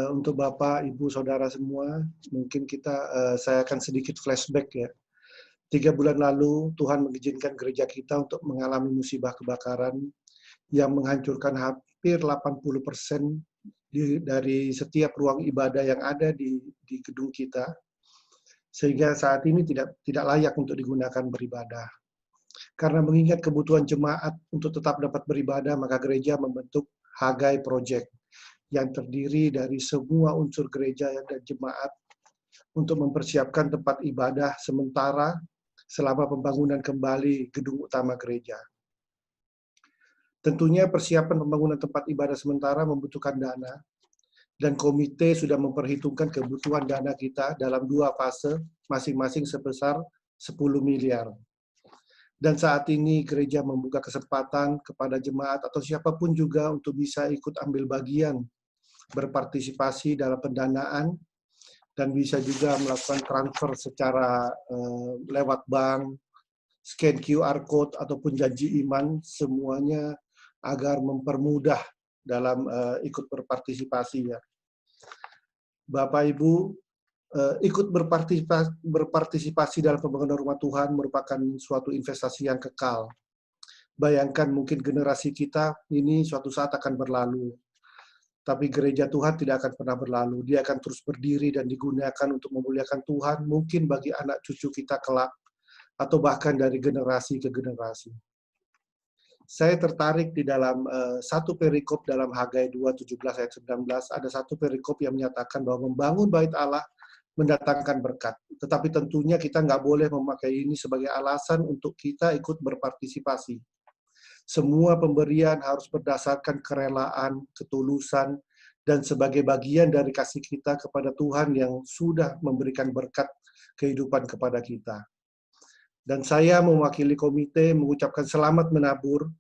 Untuk Bapak, Ibu, Saudara semua, mungkin saya akan sedikit flashback ya. 3 bulan lalu, Tuhan mengizinkan gereja kita untuk mengalami musibah kebakaran yang menghancurkan hampir 80% dari setiap ruang ibadah yang ada di gedung kita, sehingga saat ini tidak layak untuk digunakan beribadah. Karena mengingat kebutuhan jemaat untuk tetap dapat beribadah, maka gereja membentuk Hagai Project yang terdiri dari semua unsur gereja dan jemaat untuk mempersiapkan tempat ibadah sementara selama pembangunan kembali gedung utama gereja. Tentunya persiapan pembangunan tempat ibadah sementara membutuhkan dana, dan komite sudah memperhitungkan kebutuhan dana kita dalam 2 fase, masing-masing sebesar 10 miliar. Dan saat ini gereja membuka kesempatan kepada jemaat atau siapapun juga untuk bisa ikut ambil bagian, berpartisipasi dalam pendanaan, dan bisa juga melakukan transfer secara lewat bank, scan QR code, ataupun janji iman, semuanya agar mempermudah dalam ikut berpartisipasi ya. Bapak Ibu, ikut berpartisipasi dalam pembangunan rumah Tuhan merupakan suatu investasi yang kekal. Bayangkan mungkin generasi kita ini suatu saat akan berlalu. Tapi gereja Tuhan tidak akan pernah berlalu. Dia akan terus berdiri dan digunakan untuk memuliakan Tuhan, mungkin bagi anak cucu kita kelak, atau bahkan dari generasi ke generasi. Saya tertarik di dalam satu perikop dalam Hagai 2:17 ayat 19, ada satu perikop yang menyatakan bahwa membangun bait Allah mendatangkan berkat. Tetapi tentunya kita nggak boleh memakai ini sebagai alasan untuk kita ikut berpartisipasi. Semua pemberian harus berdasarkan kerelaan, ketulusan, dan sebagai bagian dari kasih kita kepada Tuhan yang sudah memberikan berkat kehidupan kepada kita. Dan saya mewakili komite mengucapkan selamat menabur,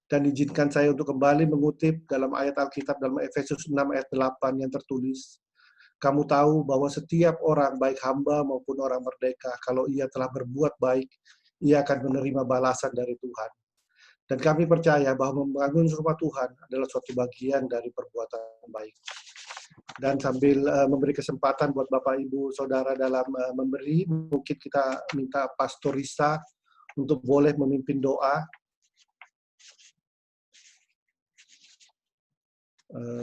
dan izinkan saya untuk kembali mengutip dalam ayat Alkitab dalam Efesus 6 ayat 8 yang tertulis, kamu tahu bahwa setiap orang, baik hamba maupun orang merdeka, kalau ia telah berbuat baik, ia akan menerima balasan dari Tuhan. Dan kami percaya bahwa membangun rumah Tuhan adalah suatu bagian dari perbuatan baik. Dan sambil memberi kesempatan buat Bapak, Ibu, Saudara dalam memberi, mungkin kita minta Pastor Risa untuk boleh memimpin doa.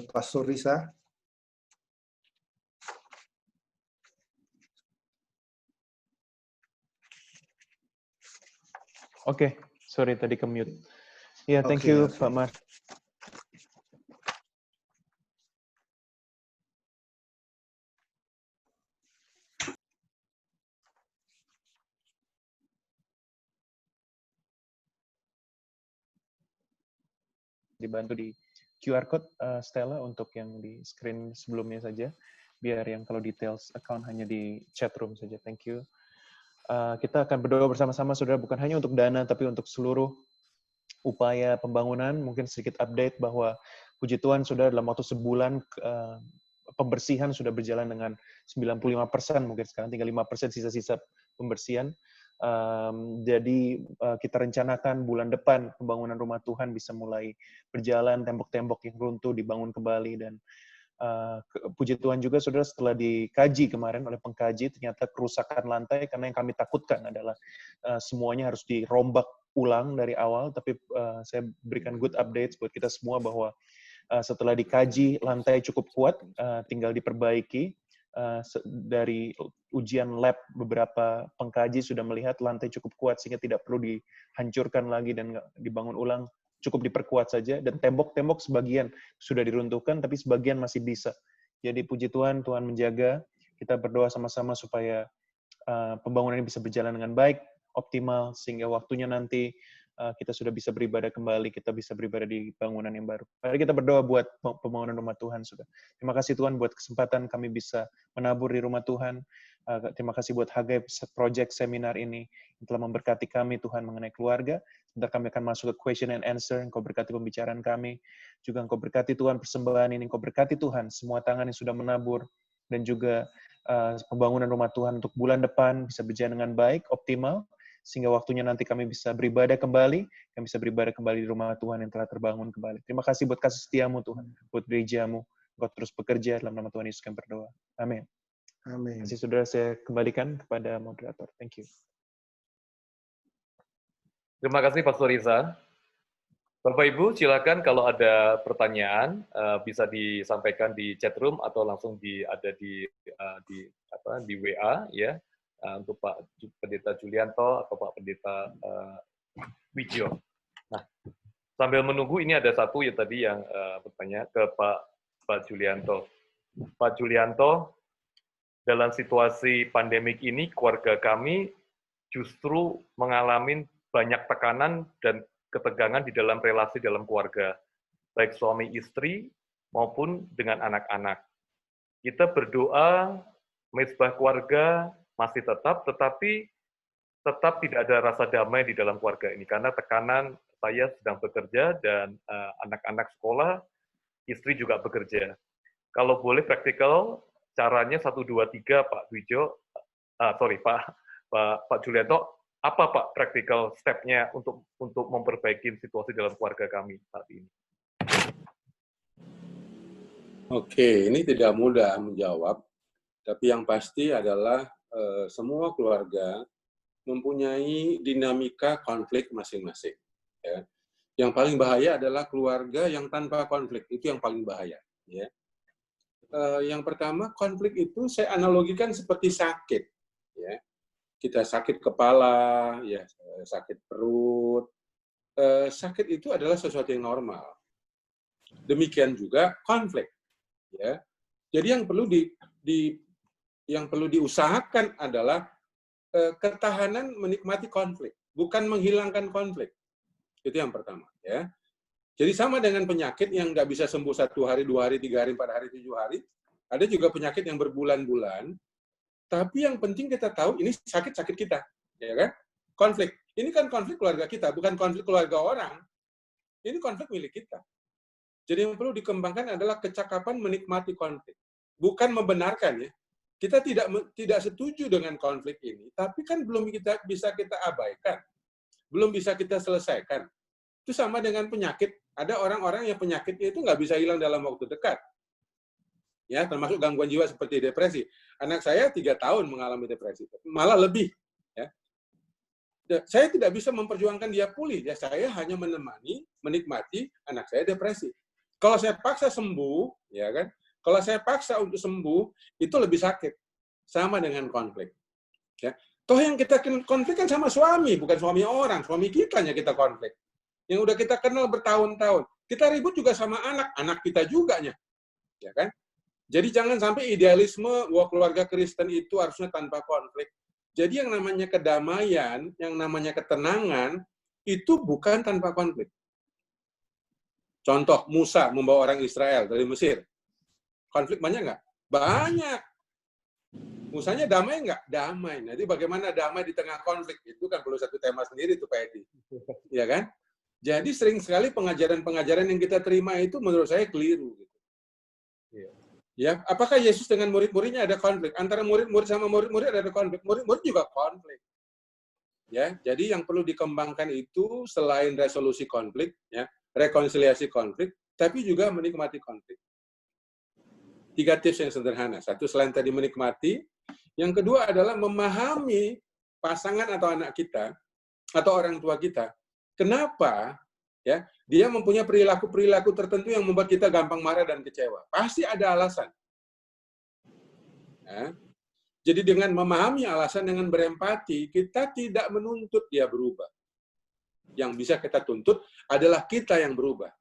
Pastor Risa. Oke, sorry tadi ke-mute. Ya, thank you Pak Mar. Dibantu di QR code Stella untuk yang di screen sebelumnya saja, biar yang kalau details account hanya di chat room saja. Thank you. Kita akan berdoa bersama-sama, saudara, bukan hanya untuk dana, tapi untuk seluruh upaya pembangunan. Mungkin sedikit update bahwa puji Tuhan, saudara, dalam waktu sebulan pembersihan sudah berjalan dengan 95%, mungkin sekarang tinggal 5% sisa-sisa pembersihan. Jadi kita rencanakan bulan depan pembangunan rumah Tuhan bisa mulai berjalan, tembok-tembok yang runtuh dibangun kembali, dan puji Tuhan juga, saudara, setelah dikaji kemarin oleh pengkaji, ternyata kerusakan lantai, karena yang kami takutkan adalah semuanya harus dirombak ulang dari awal, tapi saya berikan good updates buat kita semua bahwa setelah dikaji lantai cukup kuat, tinggal diperbaiki. Dari ujian lab beberapa pengkaji sudah melihat lantai cukup kuat sehingga tidak perlu dihancurkan lagi dan dibangun ulang, cukup diperkuat saja, dan tembok-tembok sebagian sudah diruntuhkan tapi sebagian masih bisa. Jadi puji Tuhan, Tuhan menjaga. Kita berdoa sama-sama supaya pembangunan ini bisa berjalan dengan baik, optimal, sehingga waktunya nanti kita sudah bisa beribadah kembali, kita bisa beribadah di bangunan yang baru. Mari kita berdoa buat pembangunan rumah Tuhan, Saudara. Terima kasih Tuhan buat kesempatan kami bisa menabur di rumah Tuhan. Terima kasih buat Hagai Project Seminar ini yang telah memberkati kami Tuhan mengenai keluarga. Sebentar kami akan masuk ke question and answer. Engkau berkati pembicaraan kami. Juga Engkau berkati Tuhan persembahan ini. Engkau berkati Tuhan semua tangan yang sudah menabur. Dan juga pembangunan rumah Tuhan untuk bulan depan bisa berjalan dengan baik, optimal. Sehingga waktunya nanti kami bisa beribadah kembali, kami bisa beribadah kembali di rumah Tuhan yang telah terbangun kembali. Terima kasih buat kasih setiamu Tuhan, buat gerejamu. Engkau terus bekerja dalam nama Tuhan Yesus kami berdoa. Amin. Amin. Terima kasih Saudara, saya kembalikan kepada moderator. Thank you. Terima kasih Pastor Riza. Bapak Ibu, silakan kalau ada pertanyaan bisa disampaikan di chat room atau langsung ada di WA ya. Untuk Pak Pendeta Julianto atau Pak Pendeta Wijo. Nah, sambil menunggu ini ada satu yang bertanya ke Pak Julianto. Pak Julianto, dalam situasi pandemik ini keluarga kami justru mengalami banyak tekanan dan ketegangan di dalam relasi dalam keluarga, baik suami istri maupun dengan anak-anak. Kita berdoa mezbah keluarga masih tetapi tetap tidak ada rasa damai di dalam keluarga ini karena tekanan saya sedang bekerja dan anak-anak sekolah, istri juga bekerja. Kalau boleh praktikal caranya 1 2 3 Pak Wijo, Pak Julianto, apa Pak praktikal step-nya untuk memperbaiki situasi dalam keluarga kami saat ini? Oke, ini tidak mudah menjawab, tapi yang pasti adalah semua keluarga mempunyai dinamika konflik masing-masing. Ya. Yang paling bahaya adalah keluarga yang tanpa konflik, itu yang paling bahaya. Ya. Yang pertama, konflik itu saya analogikan seperti sakit. Ya. Kita sakit kepala, ya, sakit perut. Sakit itu adalah sesuatu yang normal. Demikian juga konflik. Ya. Jadi yang perlu diusahakan adalah ketahanan menikmati konflik, bukan menghilangkan konflik. Itu yang pertama. Ya. Jadi sama dengan penyakit yang nggak bisa sembuh 1 hari, 2 hari, 3 hari, 4 hari, 7 hari. Ada juga penyakit yang berbulan-bulan. Tapi yang penting kita tahu ini sakit kita, ya kan? Konflik. Ini kan konflik keluarga kita, bukan konflik keluarga orang. Ini konflik milik kita. Jadi yang perlu dikembangkan adalah kecakapan menikmati konflik, bukan membenarkan ya. Kita tidak setuju dengan konflik ini, tapi kan belum bisa kita abaikan, belum bisa kita selesaikan. Itu sama dengan penyakit. Ada orang-orang yang penyakitnya itu nggak bisa hilang dalam waktu dekat. Ya, termasuk gangguan jiwa seperti depresi. Anak saya 3 tahun mengalami depresi, malah lebih. Ya. Saya tidak bisa memperjuangkan dia pulih. Ya, saya hanya menikmati anak saya depresi. Kalau saya paksa sembuh, ya kan? Kalau saya paksa untuk sembuh, itu lebih sakit. Sama dengan konflik. Ya. Toh yang kita konflik kan sama suami, bukan suami orang. Suami kita yang kita konflik. Yang udah kita kenal bertahun-tahun. Kita ribut juga sama anak kita juga. Ya kan? Jadi jangan sampai idealisme bahwa keluarga Kristen itu harusnya tanpa konflik. Jadi yang namanya kedamaian, yang namanya ketenangan, itu bukan tanpa konflik. Contoh, Musa membawa orang Israel dari Mesir. Konflik banyak nggak? Banyak. Musanya damai nggak? Damai. Nanti bagaimana damai di tengah konflik? Itu kan perlu satu tema sendiri tuh Pak Edi. Ya kan? Jadi sering sekali pengajaran-pengajaran yang kita terima itu menurut saya keliru. Ya, apakah Yesus dengan murid-muridnya ada konflik? Antara murid-murid sama murid-murid ada konflik. Murid-murid juga konflik. Ya, jadi yang perlu dikembangkan itu selain resolusi konflik, ya, rekonsiliasi konflik, tapi juga menikmati konflik. 3 tips yang sederhana. 1, selain tadi menikmati. Yang kedua adalah memahami pasangan atau anak kita, atau orang tua kita. Kenapa ya dia mempunyai perilaku-perilaku tertentu yang membuat kita gampang marah dan kecewa. Pasti ada alasan. Ya. Jadi dengan memahami alasan, dengan berempati, kita tidak menuntut dia berubah. Yang bisa kita tuntut adalah kita yang berubah.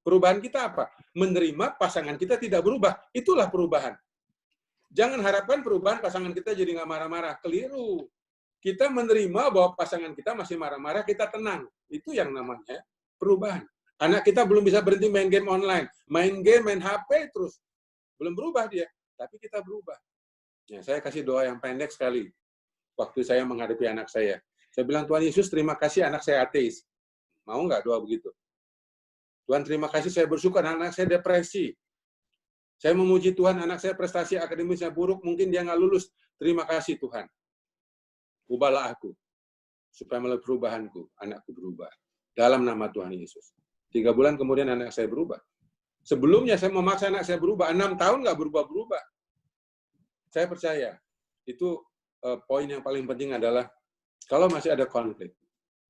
Perubahan kita apa? Menerima pasangan kita tidak berubah. Itulah perubahan. Jangan harapkan perubahan pasangan kita jadi nggak marah-marah. Keliru. kita menerima bahwa pasangan kita masih marah-marah, kita tenang. Itu yang namanya perubahan. Anak kita belum bisa berhenti main game online. Main game, main HP terus. Belum berubah dia. Tapi kita berubah. Ya, saya kasih doa yang pendek sekali. Waktu saya menghadapi anak saya. Saya bilang, Tuhan Yesus, terima kasih anak saya ateis. Mau nggak doa begitu? Tuhan, terima kasih saya bersyukur anak saya depresi. Saya memuji Tuhan, anak saya prestasi akademisnya buruk, mungkin dia nggak lulus. Terima kasih Tuhan. Ubahlah aku. Supaya melalui perubahanku, anakku berubah. Dalam nama Tuhan Yesus. 3 bulan kemudian anak saya berubah. Sebelumnya saya memaksa anak saya berubah. 6 tahun nggak berubah-berubah. Saya percaya. Itu poin yang paling penting adalah, kalau masih ada konflik,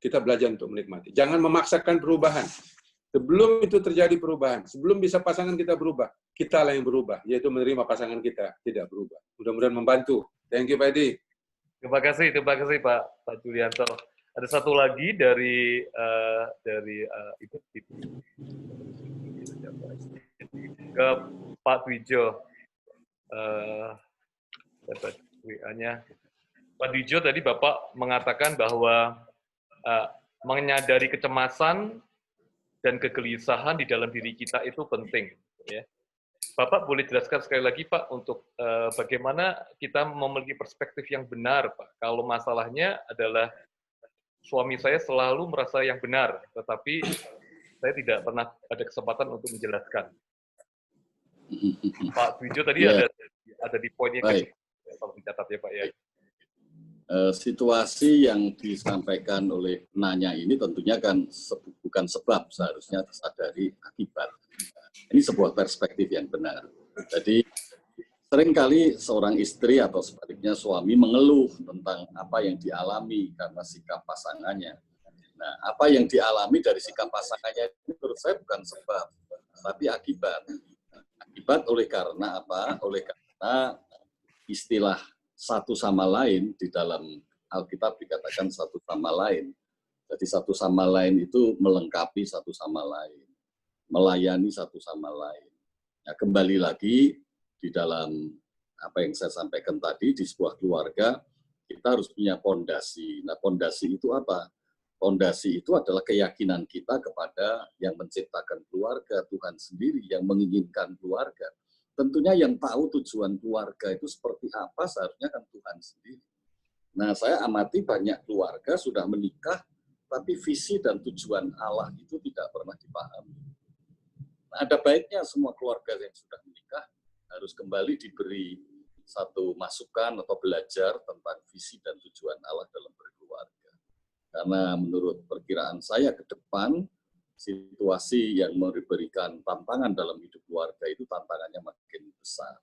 kita belajar untuk menikmati. Jangan memaksakan perubahan. Sebelum itu terjadi perubahan, sebelum bisa pasangan kita berubah, kita lah yang berubah, yaitu menerima pasangan kita tidak berubah. Mudah-mudahan membantu. Thank you, Pak Edi. Terima kasih Pak Julianto. Ada satu lagi dari Ibu ke Pak Dwijo. WA-nya. Pak Dwijo tadi Bapak mengatakan bahwa menyadari kecemasan dan kegelisahan di dalam diri kita itu penting. Ya. Bapak boleh jelaskan sekali lagi Pak untuk bagaimana kita memiliki perspektif yang benar Pak. Kalau masalahnya adalah suami saya selalu merasa yang benar, tetapi saya tidak pernah ada kesempatan untuk menjelaskan. Pak Dwijo tadi ada di poinnya kan? Kalau dicatat ya Pak ya. Situasi yang disampaikan oleh nanya ini tentunya kan bukan sebab, seharusnya disadari akibat. Ini sebuah perspektif yang benar. Jadi seringkali seorang istri atau sebaliknya suami mengeluh tentang apa yang dialami karena sikap pasangannya. Nah, apa yang dialami dari sikap pasangannya itu menurut saya bukan sebab, tapi akibat. Akibat oleh karena apa? Oleh karena istilah satu sama lain di dalam Alkitab dikatakan satu sama lain. Jadi satu sama lain itu melengkapi satu sama lain, melayani satu sama lain. Nah, kembali lagi di dalam apa yang saya sampaikan tadi, di sebuah keluarga kita harus punya pondasi. Nah, pondasi itu apa? Pondasi itu adalah keyakinan kita kepada yang menciptakan keluarga, Tuhan sendiri yang menginginkan keluarga. Tentunya yang tahu tujuan keluarga itu seperti apa seharusnya kan Tuhan sendiri. Nah, saya amati banyak keluarga sudah menikah, tapi visi dan tujuan Allah itu tidak pernah dipahami. Nah, ada baiknya semua keluarga yang sudah menikah harus kembali diberi satu masukan atau belajar tentang visi dan tujuan Allah dalam berkeluarga. Karena menurut perkiraan saya ke depan, situasi yang memberikan tantangan dalam hidup keluarga itu tantangannya makin besar.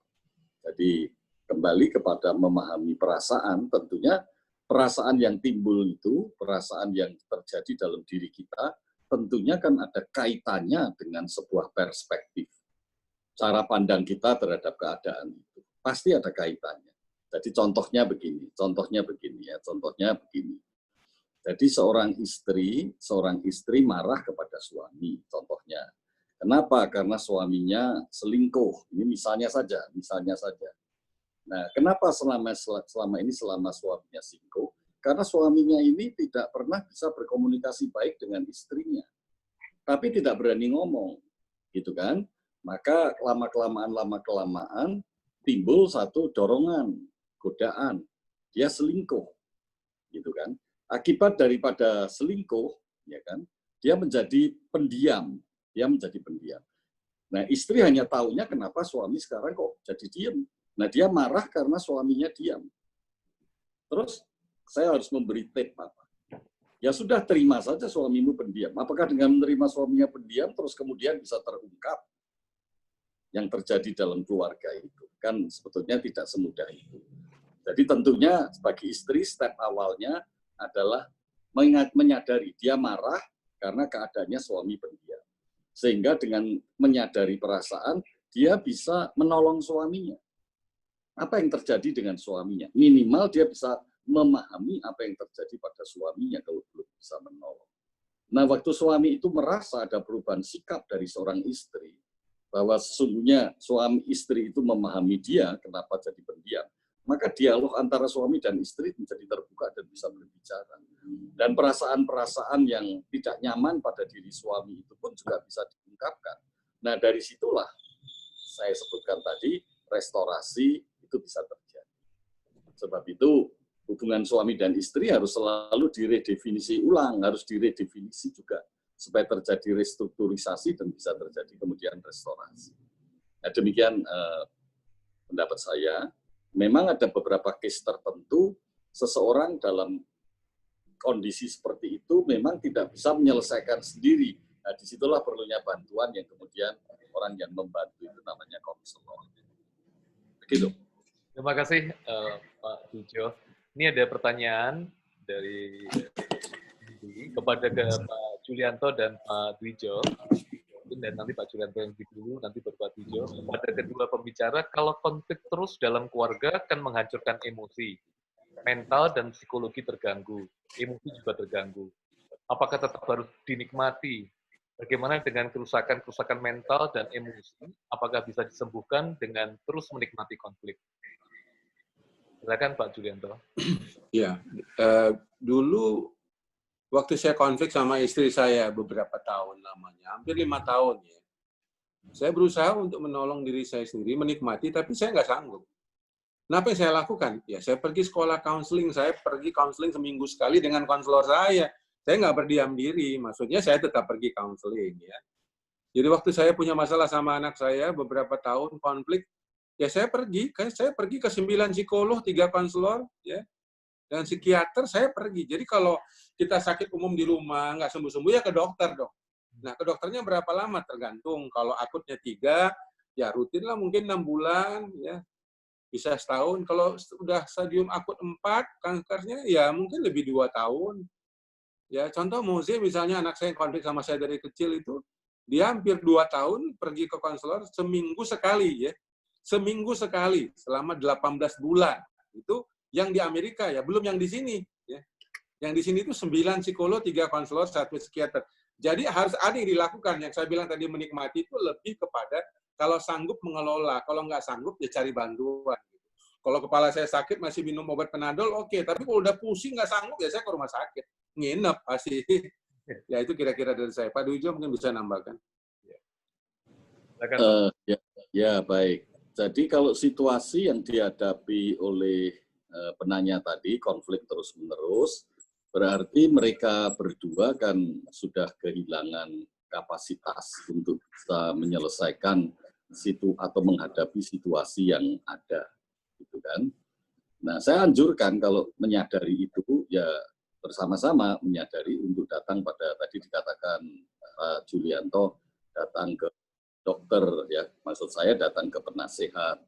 Jadi kembali kepada memahami perasaan, tentunya perasaan yang timbul itu, perasaan yang terjadi dalam diri kita, tentunya kan ada kaitannya dengan sebuah perspektif. Cara pandang kita terhadap keadaan itu. Pasti ada kaitannya. Jadi contohnya begini ya, contohnya begini. Jadi seorang istri marah kepada suami, contohnya. Kenapa? Karena suaminya selingkuh. Ini misalnya saja. Nah, kenapa selama suaminya selingkuh? Karena suaminya ini tidak pernah bisa berkomunikasi baik dengan istrinya. Tapi tidak berani ngomong, gitu kan? Maka lama-kelamaan timbul satu dorongan, godaan. Dia selingkuh, gitu kan? Akibat daripada selingkuh, ya kan, dia menjadi pendiam. Nah, istri hanya taunya kenapa suami sekarang kok jadi diam. Nah, dia marah karena suaminya diam. Terus, saya harus memberi tip apa? Ya sudah, terima saja suamimu pendiam. Apakah dengan menerima suaminya pendiam, terus kemudian bisa terungkap yang terjadi dalam keluarga itu? Kan sebetulnya tidak semudah itu. Jadi tentunya sebagai istri, step awalnya adalah menyadari dia marah karena keadaannya suami pendiam. Sehingga dengan menyadari perasaan, dia bisa menolong suaminya. Apa yang terjadi dengan suaminya? Minimal dia bisa memahami apa yang terjadi pada suaminya kalau belum bisa menolong. Nah, waktu suami itu merasa ada perubahan sikap dari seorang istri, bahwa sesungguhnya suami istri itu memahami dia kenapa jadi pendiam, maka dialog antara suami dan istri menjadi terbuka dan bisa berbicara. Dan perasaan-perasaan yang tidak nyaman pada diri suami itu pun juga bisa diungkapkan. Nah, dari situlah saya sebutkan tadi, restorasi itu bisa terjadi. Sebab itu, hubungan suami dan istri harus selalu diredefinisi ulang, harus diredefinisi juga, supaya terjadi restrukturisasi dan bisa terjadi kemudian restorasi. Nah, demikian pendapat saya. Memang ada beberapa case tertentu, seseorang dalam kondisi seperti itu memang tidak bisa menyelesaikan sendiri. Nah, disitulah perlunya bantuan yang kemudian orang yang membantu itu namanya konselor. Begitu. Terima kasih Pak Dujo. Ini ada pertanyaan dari kepada Pak Julianto dan Pak Dwijo. Dan nanti Pak Julianto yang dulu, nanti Pak Dwijo. Kepada kedua pembicara, kalau konflik terus dalam keluarga akan menghancurkan emosi, mental dan psikologi terganggu, emosi juga terganggu. Apakah tetap harus dinikmati? Bagaimana dengan kerusakan mental dan emosi? Apakah bisa disembuhkan dengan terus menikmati konflik? Silakan Pak Julianto. Ya, dulu waktu saya konflik sama istri saya beberapa tahun lamanya, hampir 5 tahun ya. Saya berusaha untuk menolong diri saya sendiri, menikmati, tapi saya nggak sanggup. Nah, apa yang saya lakukan? Ya, saya pergi sekolah counseling, saya pergi counseling seminggu sekali dengan konselor saya. Saya nggak berdiam diri, maksudnya saya tetap pergi counseling ya. Jadi waktu saya punya masalah sama anak saya beberapa tahun konflik, ya saya pergi ke 9 psikolog, 3 konselor, ya, dan psikiater saya pergi. Jadi kalau kita sakit umum di rumah nggak sembuh-sembuh ya ke dokter dong. Nah, ke dokternya berapa lama tergantung. Kalau akutnya 3, ya rutin lah mungkin 6 bulan, ya bisa setahun. Kalau sudah stadium akut 4 kankernya, ya mungkin lebih 2 tahun. Ya contoh Moze misalnya anak saya yang konflik sama saya dari kecil itu, dia hampir 2 tahun pergi ke konselor seminggu sekali ya. Seminggu sekali selama 18 bulan. Itu yang di Amerika ya, belum yang di sini ya. Yang di sini itu 9 psikolog, 3 konselor, 1 psikiater. Jadi harus ada yang dilakukan. Yang saya bilang tadi menikmati itu lebih kepada kalau sanggup mengelola, kalau nggak sanggup ya cari bantuan. Kalau kepala saya sakit masih minum obat Panadol, oke. Tapi kalau udah pusing nggak sanggup ya saya ke rumah sakit, nginep pasti. Ya itu kira-kira dari saya. Pak Dwijo mungkin bisa nambahkan. Ya baik. Jadi kalau situasi yang dihadapi oleh penanya tadi, konflik terus-menerus, berarti mereka berdua kan sudah kehilangan kapasitas untuk bisa menyelesaikan atau menghadapi situasi yang ada, gitu kan. Nah, saya anjurkan kalau menyadari itu, ya bersama-sama menyadari untuk datang pada, tadi dikatakan Pak Julianto, datang ke dokter, ya maksud saya datang ke penasehat.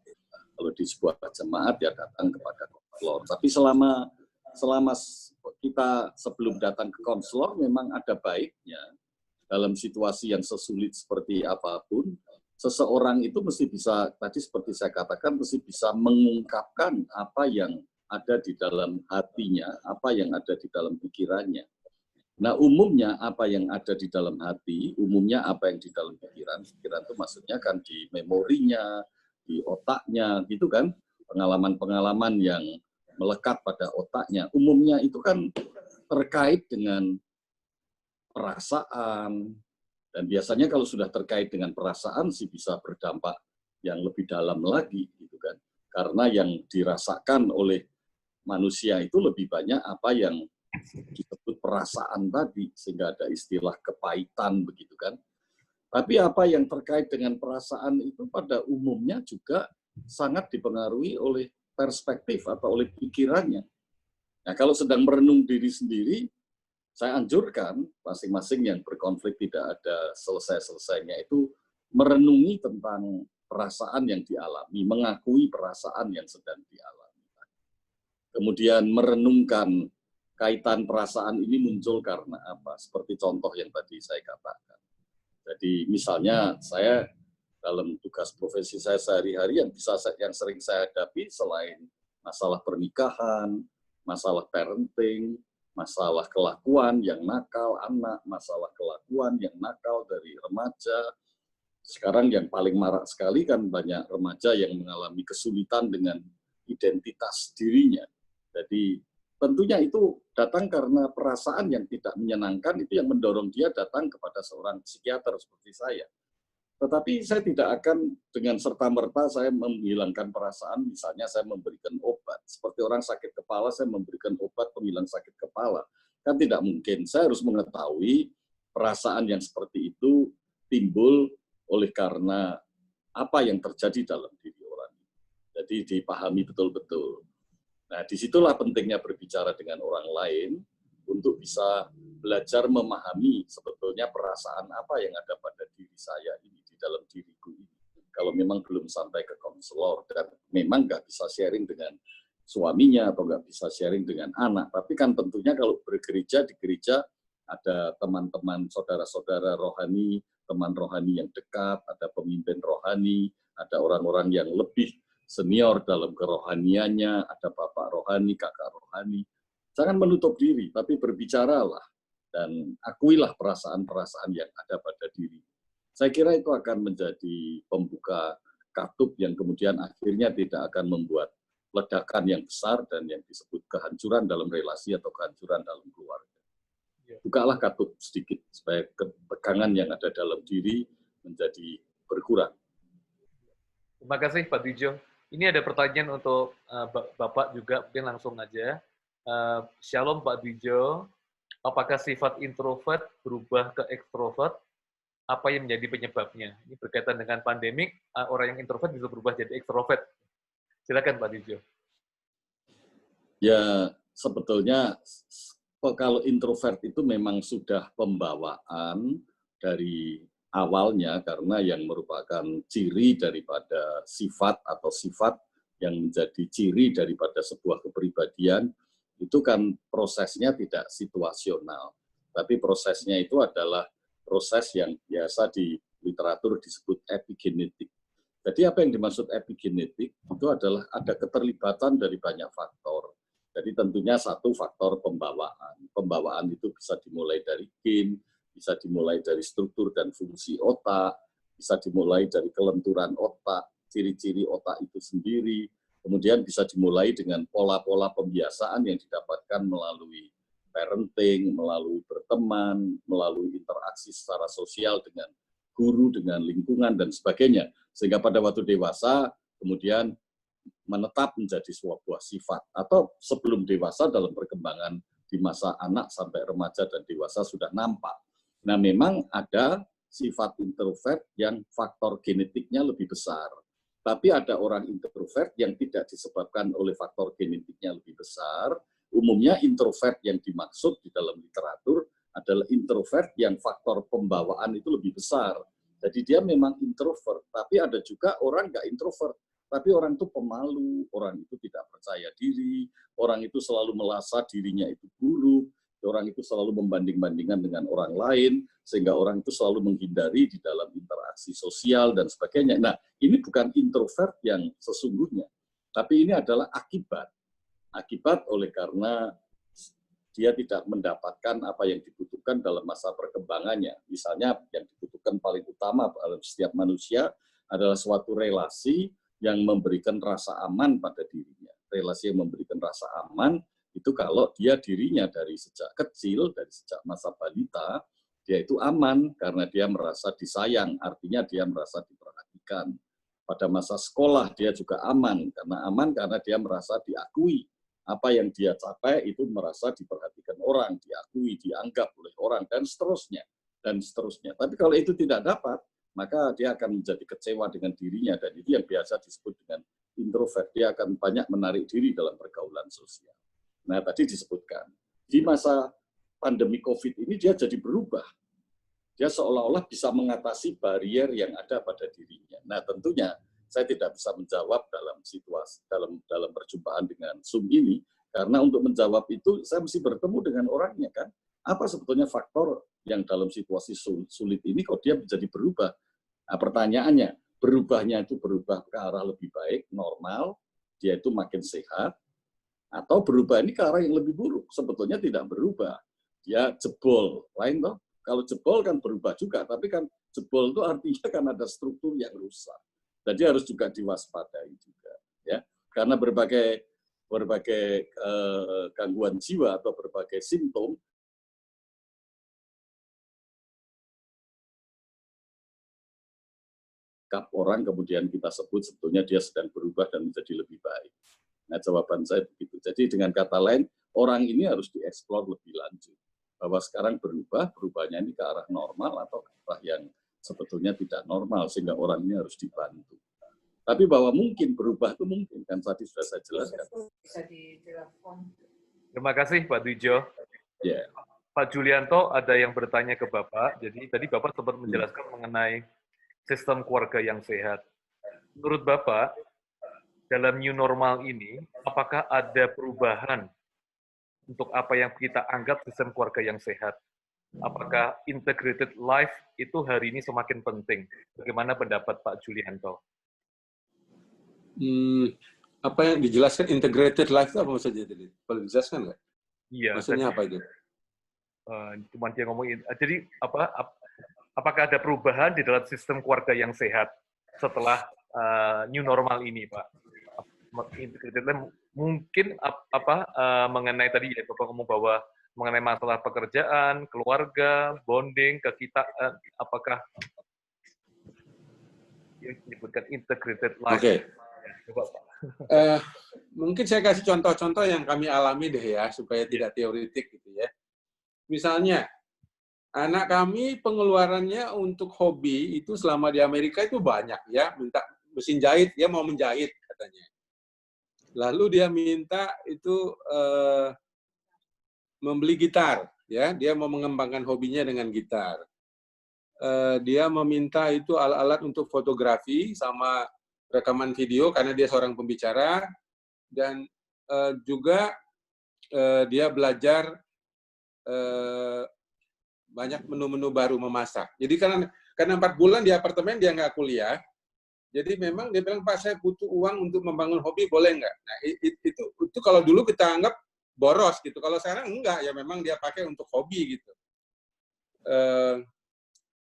Kalau di sebuah jemaat ya datang kepada konselor. Tapi selama kita sebelum datang ke konselor memang ada baiknya dalam situasi yang sesulit seperti apapun, seseorang itu mesti bisa, tadi seperti saya katakan, mesti bisa mengungkapkan apa yang ada di dalam hatinya, apa yang ada di dalam pikirannya. Nah, umumnya apa yang ada di dalam hati, umumnya apa yang di dalam pikiran itu maksudnya kan di memorinya, di otaknya, gitu kan, pengalaman-pengalaman yang melekat pada otaknya. Umumnya itu kan terkait dengan perasaan, dan biasanya kalau sudah terkait dengan perasaan sih bisa berdampak yang lebih dalam lagi, gitu kan. Karena yang dirasakan oleh manusia itu lebih banyak apa yang disebut perasaan tadi, sehingga ada istilah kepahitan, begitu kan. Tapi apa yang terkait dengan perasaan itu pada umumnya juga sangat dipengaruhi oleh perspektif atau oleh pikirannya. Nah, kalau sedang merenung diri sendiri, saya anjurkan masing-masing yang berkonflik tidak ada selesai-selesainya itu merenungi tentang perasaan yang dialami, mengakui perasaan yang sedang dialami. Kemudian merenungkan kaitan perasaan ini muncul karena apa? Seperti contoh yang tadi saya katakan. Jadi misalnya saya dalam tugas profesi saya sehari-hari yang sering saya hadapi selain masalah pernikahan, masalah parenting, masalah kelakuan yang nakal anak, masalah kelakuan yang nakal dari remaja. Sekarang yang paling marak sekali kan banyak remaja yang mengalami kesulitan dengan identitas dirinya. Jadi tentunya itu datang karena perasaan yang tidak menyenangkan, itu yang mendorong dia datang kepada seorang psikiater seperti saya. Tetapi saya tidak akan dengan serta-merta saya menghilangkan perasaan, misalnya saya memberikan obat. Seperti orang sakit kepala, saya memberikan obat penghilang sakit kepala. Kan tidak mungkin. Saya harus mengetahui perasaan yang seperti itu timbul oleh karena apa yang terjadi dalam diri orang. Jadi dipahami betul-betul. Nah, disitulah pentingnya berbicara dengan orang lain untuk bisa belajar memahami sebetulnya perasaan apa yang ada pada diri saya ini, di dalam diriku ini. Kalau memang belum sampai ke konselor dan memang nggak bisa sharing dengan suaminya atau nggak bisa sharing dengan anak. Tapi kan tentunya kalau bergereja, di gereja ada teman-teman, saudara-saudara rohani, teman rohani yang dekat, ada pemimpin rohani, ada orang-orang yang lebih senior dalam kerohaniannya, ada bapak rohani, kakak rohani. Jangan menutup diri, tapi berbicaralah dan akuilah perasaan-perasaan yang ada pada diri. Saya kira itu akan menjadi pembuka katup yang kemudian akhirnya tidak akan membuat ledakan yang besar dan yang disebut kehancuran dalam relasi atau kehancuran dalam keluarga. Bukalah katup sedikit supaya ketegangan yang ada dalam diri menjadi berkurang. Terima kasih Pak Dijo. Ini ada pertanyaan untuk Bapak juga, mungkin langsung aja. Shalom Pak Dijo, apakah sifat introvert berubah ke ekstrovert? Apa yang menjadi penyebabnya? Ini berkaitan dengan pandemik, orang yang introvert bisa berubah jadi ekstrovert. Silakan Pak Dijo. Ya, sebetulnya kalau introvert itu memang sudah pembawaan dari awalnya, karena yang merupakan ciri daripada sifat atau sifat yang menjadi ciri daripada sebuah kepribadian, itu kan prosesnya tidak situasional. Tapi prosesnya itu adalah proses yang biasa di literatur disebut epigenetik. Jadi apa yang dimaksud epigenetik? Itu adalah ada keterlibatan dari banyak faktor. Jadi tentunya satu faktor pembawaan. Pembawaan itu bisa dimulai dari gen, bisa dimulai dari struktur dan fungsi otak, bisa dimulai dari kelenturan otak, ciri-ciri otak itu sendiri, kemudian bisa dimulai dengan pola-pola pembiasaan yang didapatkan melalui parenting, melalui berteman, melalui interaksi secara sosial dengan guru, dengan lingkungan, dan sebagainya. Sehingga pada waktu dewasa, kemudian menetap menjadi sebuah sifat. Atau sebelum dewasa dalam perkembangan di masa anak sampai remaja dan dewasa sudah nampak. Nah, memang ada sifat introvert yang faktor genetiknya lebih besar. Tapi ada orang introvert yang tidak disebabkan oleh faktor genetiknya lebih besar. Umumnya introvert yang dimaksud di dalam literatur adalah introvert yang faktor pembawaan itu lebih besar. Jadi dia memang introvert, tapi ada juga orang nggak introvert. Tapi orang itu pemalu, orang itu tidak percaya diri, orang itu selalu merasa dirinya itu buruk, orang itu selalu membanding-bandingkan dengan orang lain, sehingga orang itu selalu menghindari di dalam interaksi sosial dan sebagainya. Nah, ini bukan introvert yang sesungguhnya, tapi ini adalah akibat. Akibat oleh karena dia tidak mendapatkan apa yang dibutuhkan dalam masa perkembangannya. Misalnya yang dibutuhkan paling utama dalam setiap manusia adalah suatu relasi yang memberikan rasa aman pada dirinya. Relasi yang memberikan rasa aman itu kalau dia dirinya dari sejak kecil, dari sejak masa balita, dia itu aman karena dia merasa disayang, artinya dia merasa diperhatikan. Pada masa sekolah dia juga aman karena dia merasa diakui. Apa yang dia capai itu merasa diperhatikan orang, diakui, dianggap oleh orang, dan seterusnya. Dan seterusnya. Tapi kalau itu tidak dapat, maka dia akan menjadi kecewa dengan dirinya, dan itu yang biasa disebut dengan introvert. Dia akan banyak menarik diri dalam pergaulan sosial. Nah, tadi disebutkan, di masa pandemi COVID ini dia jadi berubah. Dia seolah-olah bisa mengatasi barrier yang ada pada dirinya. Nah, tentunya saya tidak bisa menjawab dalam situasi dalam perjumpaan dengan Zoom ini, karena untuk menjawab itu saya mesti bertemu dengan orangnya kan. Apa sebetulnya faktor yang dalam situasi sulit ini kok dia menjadi berubah? Nah, pertanyaannya, berubahnya itu berubah ke arah lebih baik, normal, dia itu makin sehat, atau berubah ini ke arah yang lebih buruk? Sebetulnya tidak berubah. Dia jebol, lain toh. Kalau jebol kan berubah juga, tapi kan jebol itu artinya kan ada struktur yang rusak. Jadi harus juga diwaspadai juga. Ya. Karena berbagai gangguan jiwa atau berbagai simptom orang kemudian kita sebut sebetulnya dia sedang berubah dan menjadi lebih baik. Nah, jawaban saya begitu. Jadi dengan kata lain, orang ini harus dieksplor lebih lanjut. Bahwa sekarang berubahnya ini ke arah normal atau ke arah yang sebetulnya tidak normal, sehingga orang ini harus dibantu. Tapi bahwa mungkin berubah itu mungkin, kan tadi sudah saya jelaskan. Bisa ditelepon. Terima kasih Pak Dujo. Ya. Pak Julianto ada yang bertanya ke Bapak. Jadi tadi Bapak sempat menjelaskan mengenai sistem keluarga yang sehat. Menurut Bapak, dalam new normal ini, apakah ada perubahan untuk apa yang kita anggap sistem keluarga yang sehat? Apakah integrated life itu hari ini semakin penting? Bagaimana pendapat Pak Julianto? Apa yang dijelaskan integrated life itu apa maksudnya tadi? Boleh dijelaskan nggak? Iya. Maksudnya apa itu? Cuma dia ngomongin. Jadi apakah ada perubahan di dalam sistem keluarga yang sehat setelah new normal ini, Pak? Mungkin mengenai tadi ya Bapak ngomong bahwa mengenai masalah pekerjaan, keluarga, bonding, kekitaan, apakah yang disebutkan integrated life? Oke. Coba, Pak. Mungkin saya kasih contoh-contoh yang kami alami deh ya, supaya tidak teoretik gitu ya. Misalnya, anak kami pengeluarannya untuk hobi itu selama di Amerika itu banyak ya, minta mesin jahit, dia mau menjahit katanya. Lalu dia minta itu membeli gitar, ya, dia mau mengembangkan hobinya dengan gitar. Dia meminta itu alat-alat untuk fotografi sama rekaman video karena dia seorang pembicara, dan juga dia belajar banyak menu-menu baru memasak. Jadi karena 4 bulan di apartemen dia nggak kuliah, jadi memang dia bilang, Pak, saya butuh uang untuk membangun hobi, boleh nggak? Nah, itu kalau dulu kita anggap boros gitu. Kalau sekarang enggak, ya memang dia pakai untuk hobi gitu.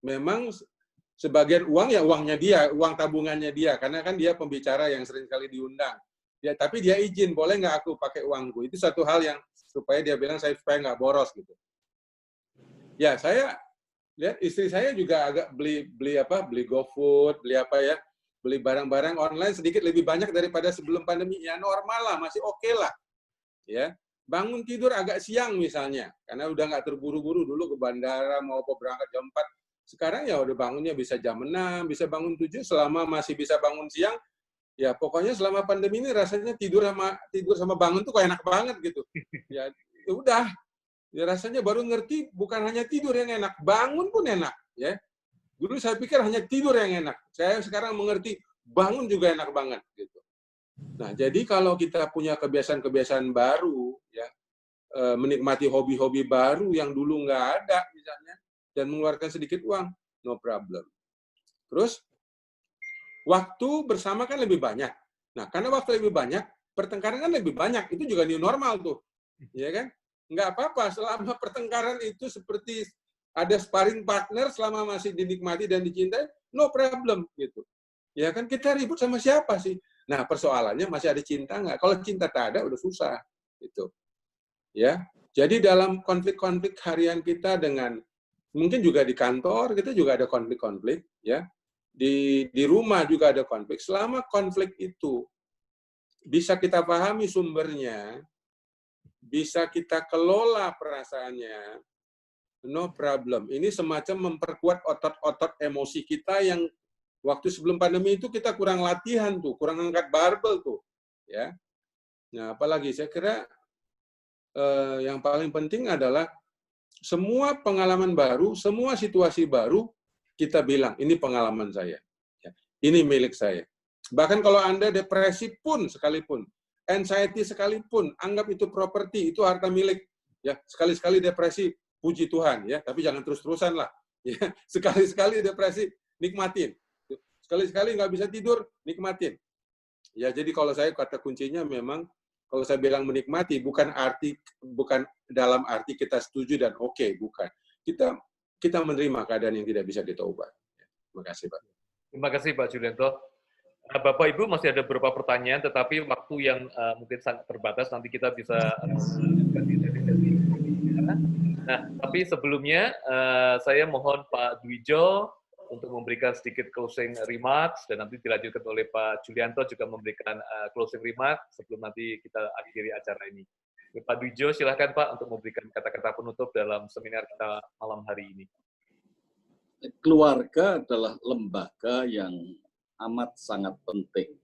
Memang sebagian uang ya uangnya dia, uang tabungannya dia, karena kan dia pembicara yang sering kali diundang. Ya, tapi dia izin, boleh nggak aku pakai uangku? Itu satu hal yang supaya dia bilang saya supaya nggak boros gitu. Ya, saya lihat istri saya juga agak beli GoFood, beli barang-barang online sedikit lebih banyak daripada sebelum pandemi. Ya normal lah, masih oke lah. Ya, bangun tidur agak siang misalnya, karena udah nggak terburu-buru dulu ke bandara mau berangkat jam 4. Sekarang ya udah bangunnya bisa jam 6, bisa bangun 7 selama masih bisa bangun siang. Ya pokoknya selama pandemi ini rasanya tidur sama bangun tuh kok enak banget gitu. Ya udah. Ya rasanya baru ngerti bukan hanya tidur yang enak, bangun pun enak, ya. Dulu saya pikir hanya tidur yang enak. Saya sekarang mengerti bangun juga enak banget gitu. Nah, jadi kalau kita punya kebiasaan-kebiasaan baru, ya, menikmati hobi-hobi baru yang dulu nggak ada misalnya, dan mengeluarkan sedikit uang, no problem. Terus waktu bersama kan lebih banyak. Nah, karena waktu lebih banyak, pertengkaran kan lebih banyak. Itu juga new normal tuh, ya kan? Nggak apa-apa, selama pertengkaran itu seperti ada sparring partner selama masih dinikmati dan dicintai, no problem gitu. Ya kan kita ribut sama siapa sih? Nah persoalannya masih ada cinta nggak? Kalau cinta tak ada udah susah gitu. Ya, jadi dalam konflik-konflik harian kita dengan mungkin juga di kantor kita juga ada konflik-konflik, ya. Di rumah juga ada konflik. Selama konflik itu bisa kita pahami sumbernya, bisa kita kelola perasaannya, no problem. Ini semacam memperkuat otot-otot emosi kita yang waktu sebelum pandemi itu kita kurang latihan tuh, kurang angkat barbel tuh, ya. Nah, apalagi saya kira yang paling penting adalah semua pengalaman baru, semua situasi baru kita bilang ini pengalaman saya, ya. Ini milik saya. Bahkan kalau Anda depresi pun sekalipun, anxiety sekalipun, anggap itu properti, itu harta milik. Ya, sekali-sekali depresi, puji Tuhan, ya. Tapi jangan terus-terusan lah. Ya, sekali-sekali depresi, nikmatin. Sekali-sekali nggak bisa tidur, nikmatin. Ya, jadi kalau saya kata kuncinya memang, kalau saya bilang menikmati, bukan dalam arti kita setuju dan oke, bukan. Kita menerima keadaan yang tidak bisa kita ubah. Ya, terima kasih, Pak. Terima kasih, Pak Julianto. Nah, Bapak Ibu masih ada beberapa pertanyaan, tetapi waktu yang mungkin sangat terbatas, nanti kita bisa ganti sesi. Nah, tapi sebelumnya saya mohon Pak Dwijo untuk memberikan sedikit closing remarks, dan nanti dilanjutkan oleh Pak Julianto juga memberikan closing remarks sebelum nanti kita akhiri acara ini. Pak Dwijo, silakan Pak untuk memberikan kata-kata penutup dalam seminar kita malam hari ini. Keluarga adalah lembaga yang amat sangat penting.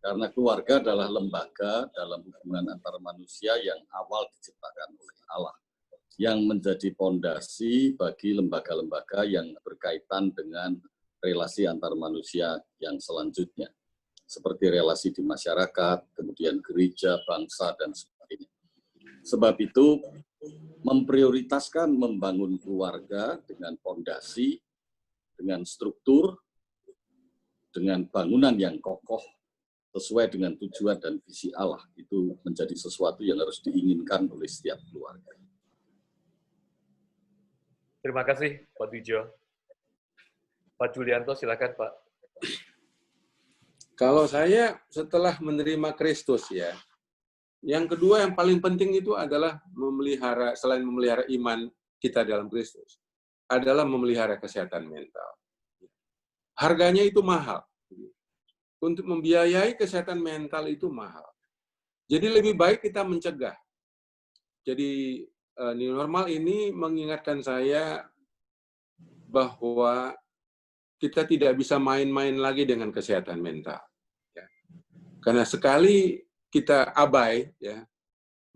Karena keluarga adalah lembaga dalam hubungan antar manusia yang awal diciptakan oleh Allah, yang menjadi fondasi bagi lembaga-lembaga yang berkaitan dengan relasi antar manusia yang selanjutnya. Seperti relasi di masyarakat, kemudian gereja, bangsa, dan sebagainya. Sebab itu, memprioritaskan membangun keluarga dengan fondasi, dengan struktur, dengan bangunan yang kokoh, sesuai dengan tujuan dan visi Allah, itu menjadi sesuatu yang harus diinginkan oleh setiap keluarga. Terima kasih, Pak Dwijo. Pak Julianto, silakan, Pak. Kalau saya setelah menerima Kristus ya, yang kedua yang paling penting itu adalah memelihara, selain memelihara iman kita dalam Kristus, adalah memelihara kesehatan mental. Harganya itu mahal. Untuk membiayai kesehatan mental itu mahal. Jadi lebih baik kita mencegah. Jadi new normal ini mengingatkan saya bahwa kita tidak bisa main-main lagi dengan kesehatan mental. Ya. Karena sekali kita abai, ya,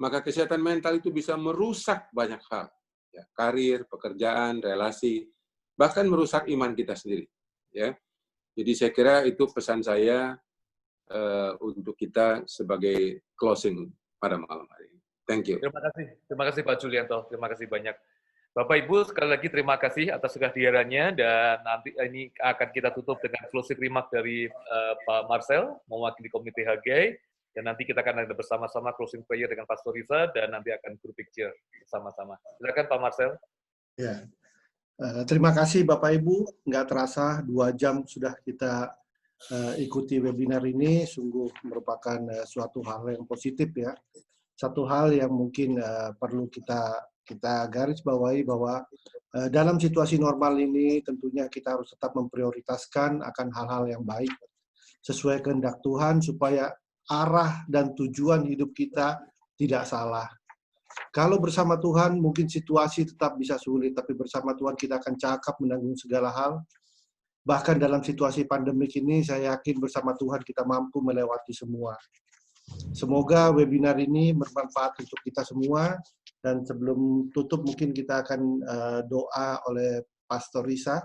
maka kesehatan mental itu bisa merusak banyak hal, ya, karir, pekerjaan, relasi, bahkan merusak iman kita sendiri. Ya, jadi saya kira itu pesan saya untuk kita sebagai closing pada malam hari ini. Thank you. Terima kasih Pak Julianto, terima kasih banyak. Bapak Ibu sekali lagi terima kasih atas kehadirannya, dan nanti ini akan kita tutup dengan closing remark dari Pak Marcel mewakili komite HGI, dan nanti kita akan ada bersama-sama closing prayer dengan Pastor Risa, dan nanti akan group picture bersama-sama. Silakan Pak Marcel. Ya, terima kasih Bapak Ibu. Nggak terasa 2 jam sudah kita ikuti webinar ini. Sungguh merupakan suatu hal yang positif ya. Satu hal yang mungkin perlu kita garis bawahi bahwa dalam situasi normal ini tentunya kita harus tetap memprioritaskan akan hal-hal yang baik sesuai kehendak Tuhan supaya arah dan tujuan hidup kita tidak salah. Kalau bersama Tuhan mungkin situasi tetap bisa sulit, tapi bersama Tuhan kita akan cakap menanggung segala hal. Bahkan dalam situasi pandemik ini saya yakin bersama Tuhan kita mampu melewati semua. Semoga webinar ini bermanfaat untuk kita semua, dan sebelum tutup mungkin kita akan doa oleh Pastor Risa.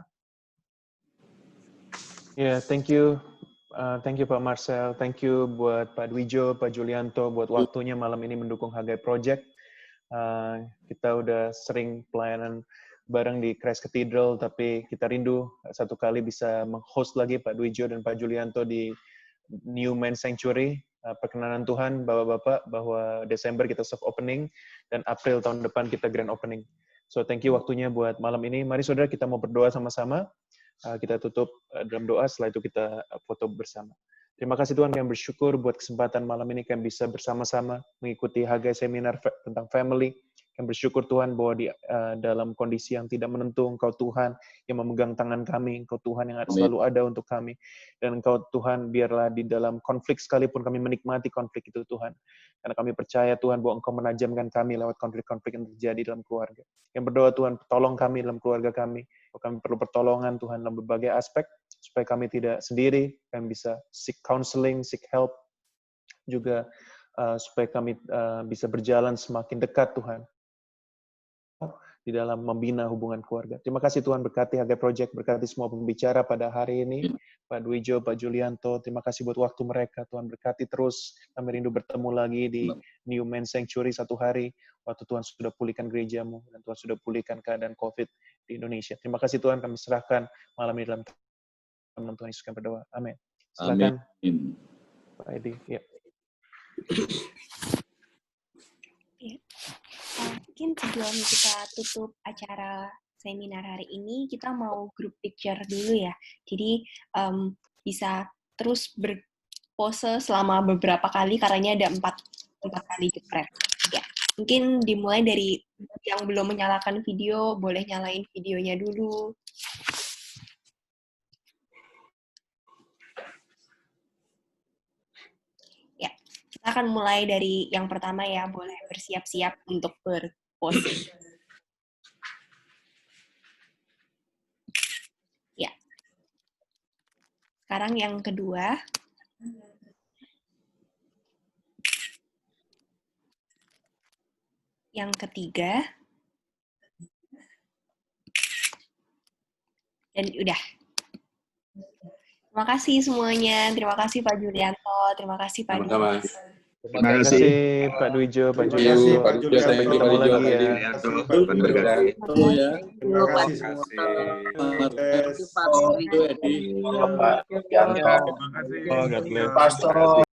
Ya, thank you Pak Marcel, thank you buat Pak Dwijo, Pak Julianto buat waktunya malam ini mendukung HGI Project. Kita udah sering pelayanan bareng di Christ Cathedral, tapi kita rindu satu kali bisa meng-host lagi Pak Dwijo dan Pak Julianto di New Men's Sanctuary. Perkenanan Tuhan Bapak-Bapak bahwa Desember kita soft opening dan April tahun depan kita grand opening. So thank you waktunya buat malam ini. Mari saudara kita mau berdoa sama-sama. Kita tutup dalam doa, setelah itu kita foto bersama. Terima kasih Tuhan, kami bersyukur buat kesempatan malam ini kami bisa bersama-sama mengikuti HGI seminar tentang family. Kami bersyukur Tuhan bahwa di dalam kondisi yang tidak menentu, Engkau Tuhan yang memegang tangan kami, Engkau Tuhan yang selalu ada untuk kami. Dan Engkau Tuhan biarlah di dalam konflik sekalipun kami menikmati konflik itu Tuhan. Karena kami percaya Tuhan bahwa Engkau menajamkan kami lewat konflik-konflik yang terjadi dalam keluarga. Yang berdoa Tuhan, tolong kami dalam keluarga kami. Kami perlu pertolongan Tuhan dalam berbagai aspek, supaya kami tidak sendiri, kami bisa seek counseling, seek help, juga supaya kami bisa berjalan semakin dekat Tuhan di dalam membina hubungan keluarga. Terima kasih Tuhan, berkati HGI Project, berkati semua pembicara pada hari ini, Pak Dwijo, Pak Julianto, terima kasih buat waktu mereka, Tuhan berkati terus, kami rindu bertemu lagi di New Men's Sanctuary satu hari, waktu Tuhan sudah pulihkan gerejamu, dan Tuhan sudah pulihkan keadaan COVID di Indonesia. Terima kasih Tuhan, kami serahkan malam ini dalam nama Tuhan Yesus kami berdoa. Amin. Silakan. Amin. Pak Edi. Ya. Mungkin sebelum kita tutup acara seminar hari ini, kita mau group picture dulu ya. Jadi bisa terus berpose selama beberapa kali, caranya ada 4 kali jepret. Ya, mungkin dimulai dari yang belum menyalakan video, boleh nyalain videonya dulu. Ya, kita akan mulai dari yang pertama ya, boleh bersiap-siap untuk berpose. Ya. Sekarang yang kedua. Yang ketiga. Dan udah. Terima kasih semuanya. Terima kasih Pak Julianto. Terima kasih Pak Sama-sama. Dimas. Terima kasih Pak Dwijo, Pak Terima kasih Julio. Pak Julianto. Sampai ketemu lagi ya. Betul ya. Terima kasih semua. Itu Edi. Pak Yanto. God bless. Pastor.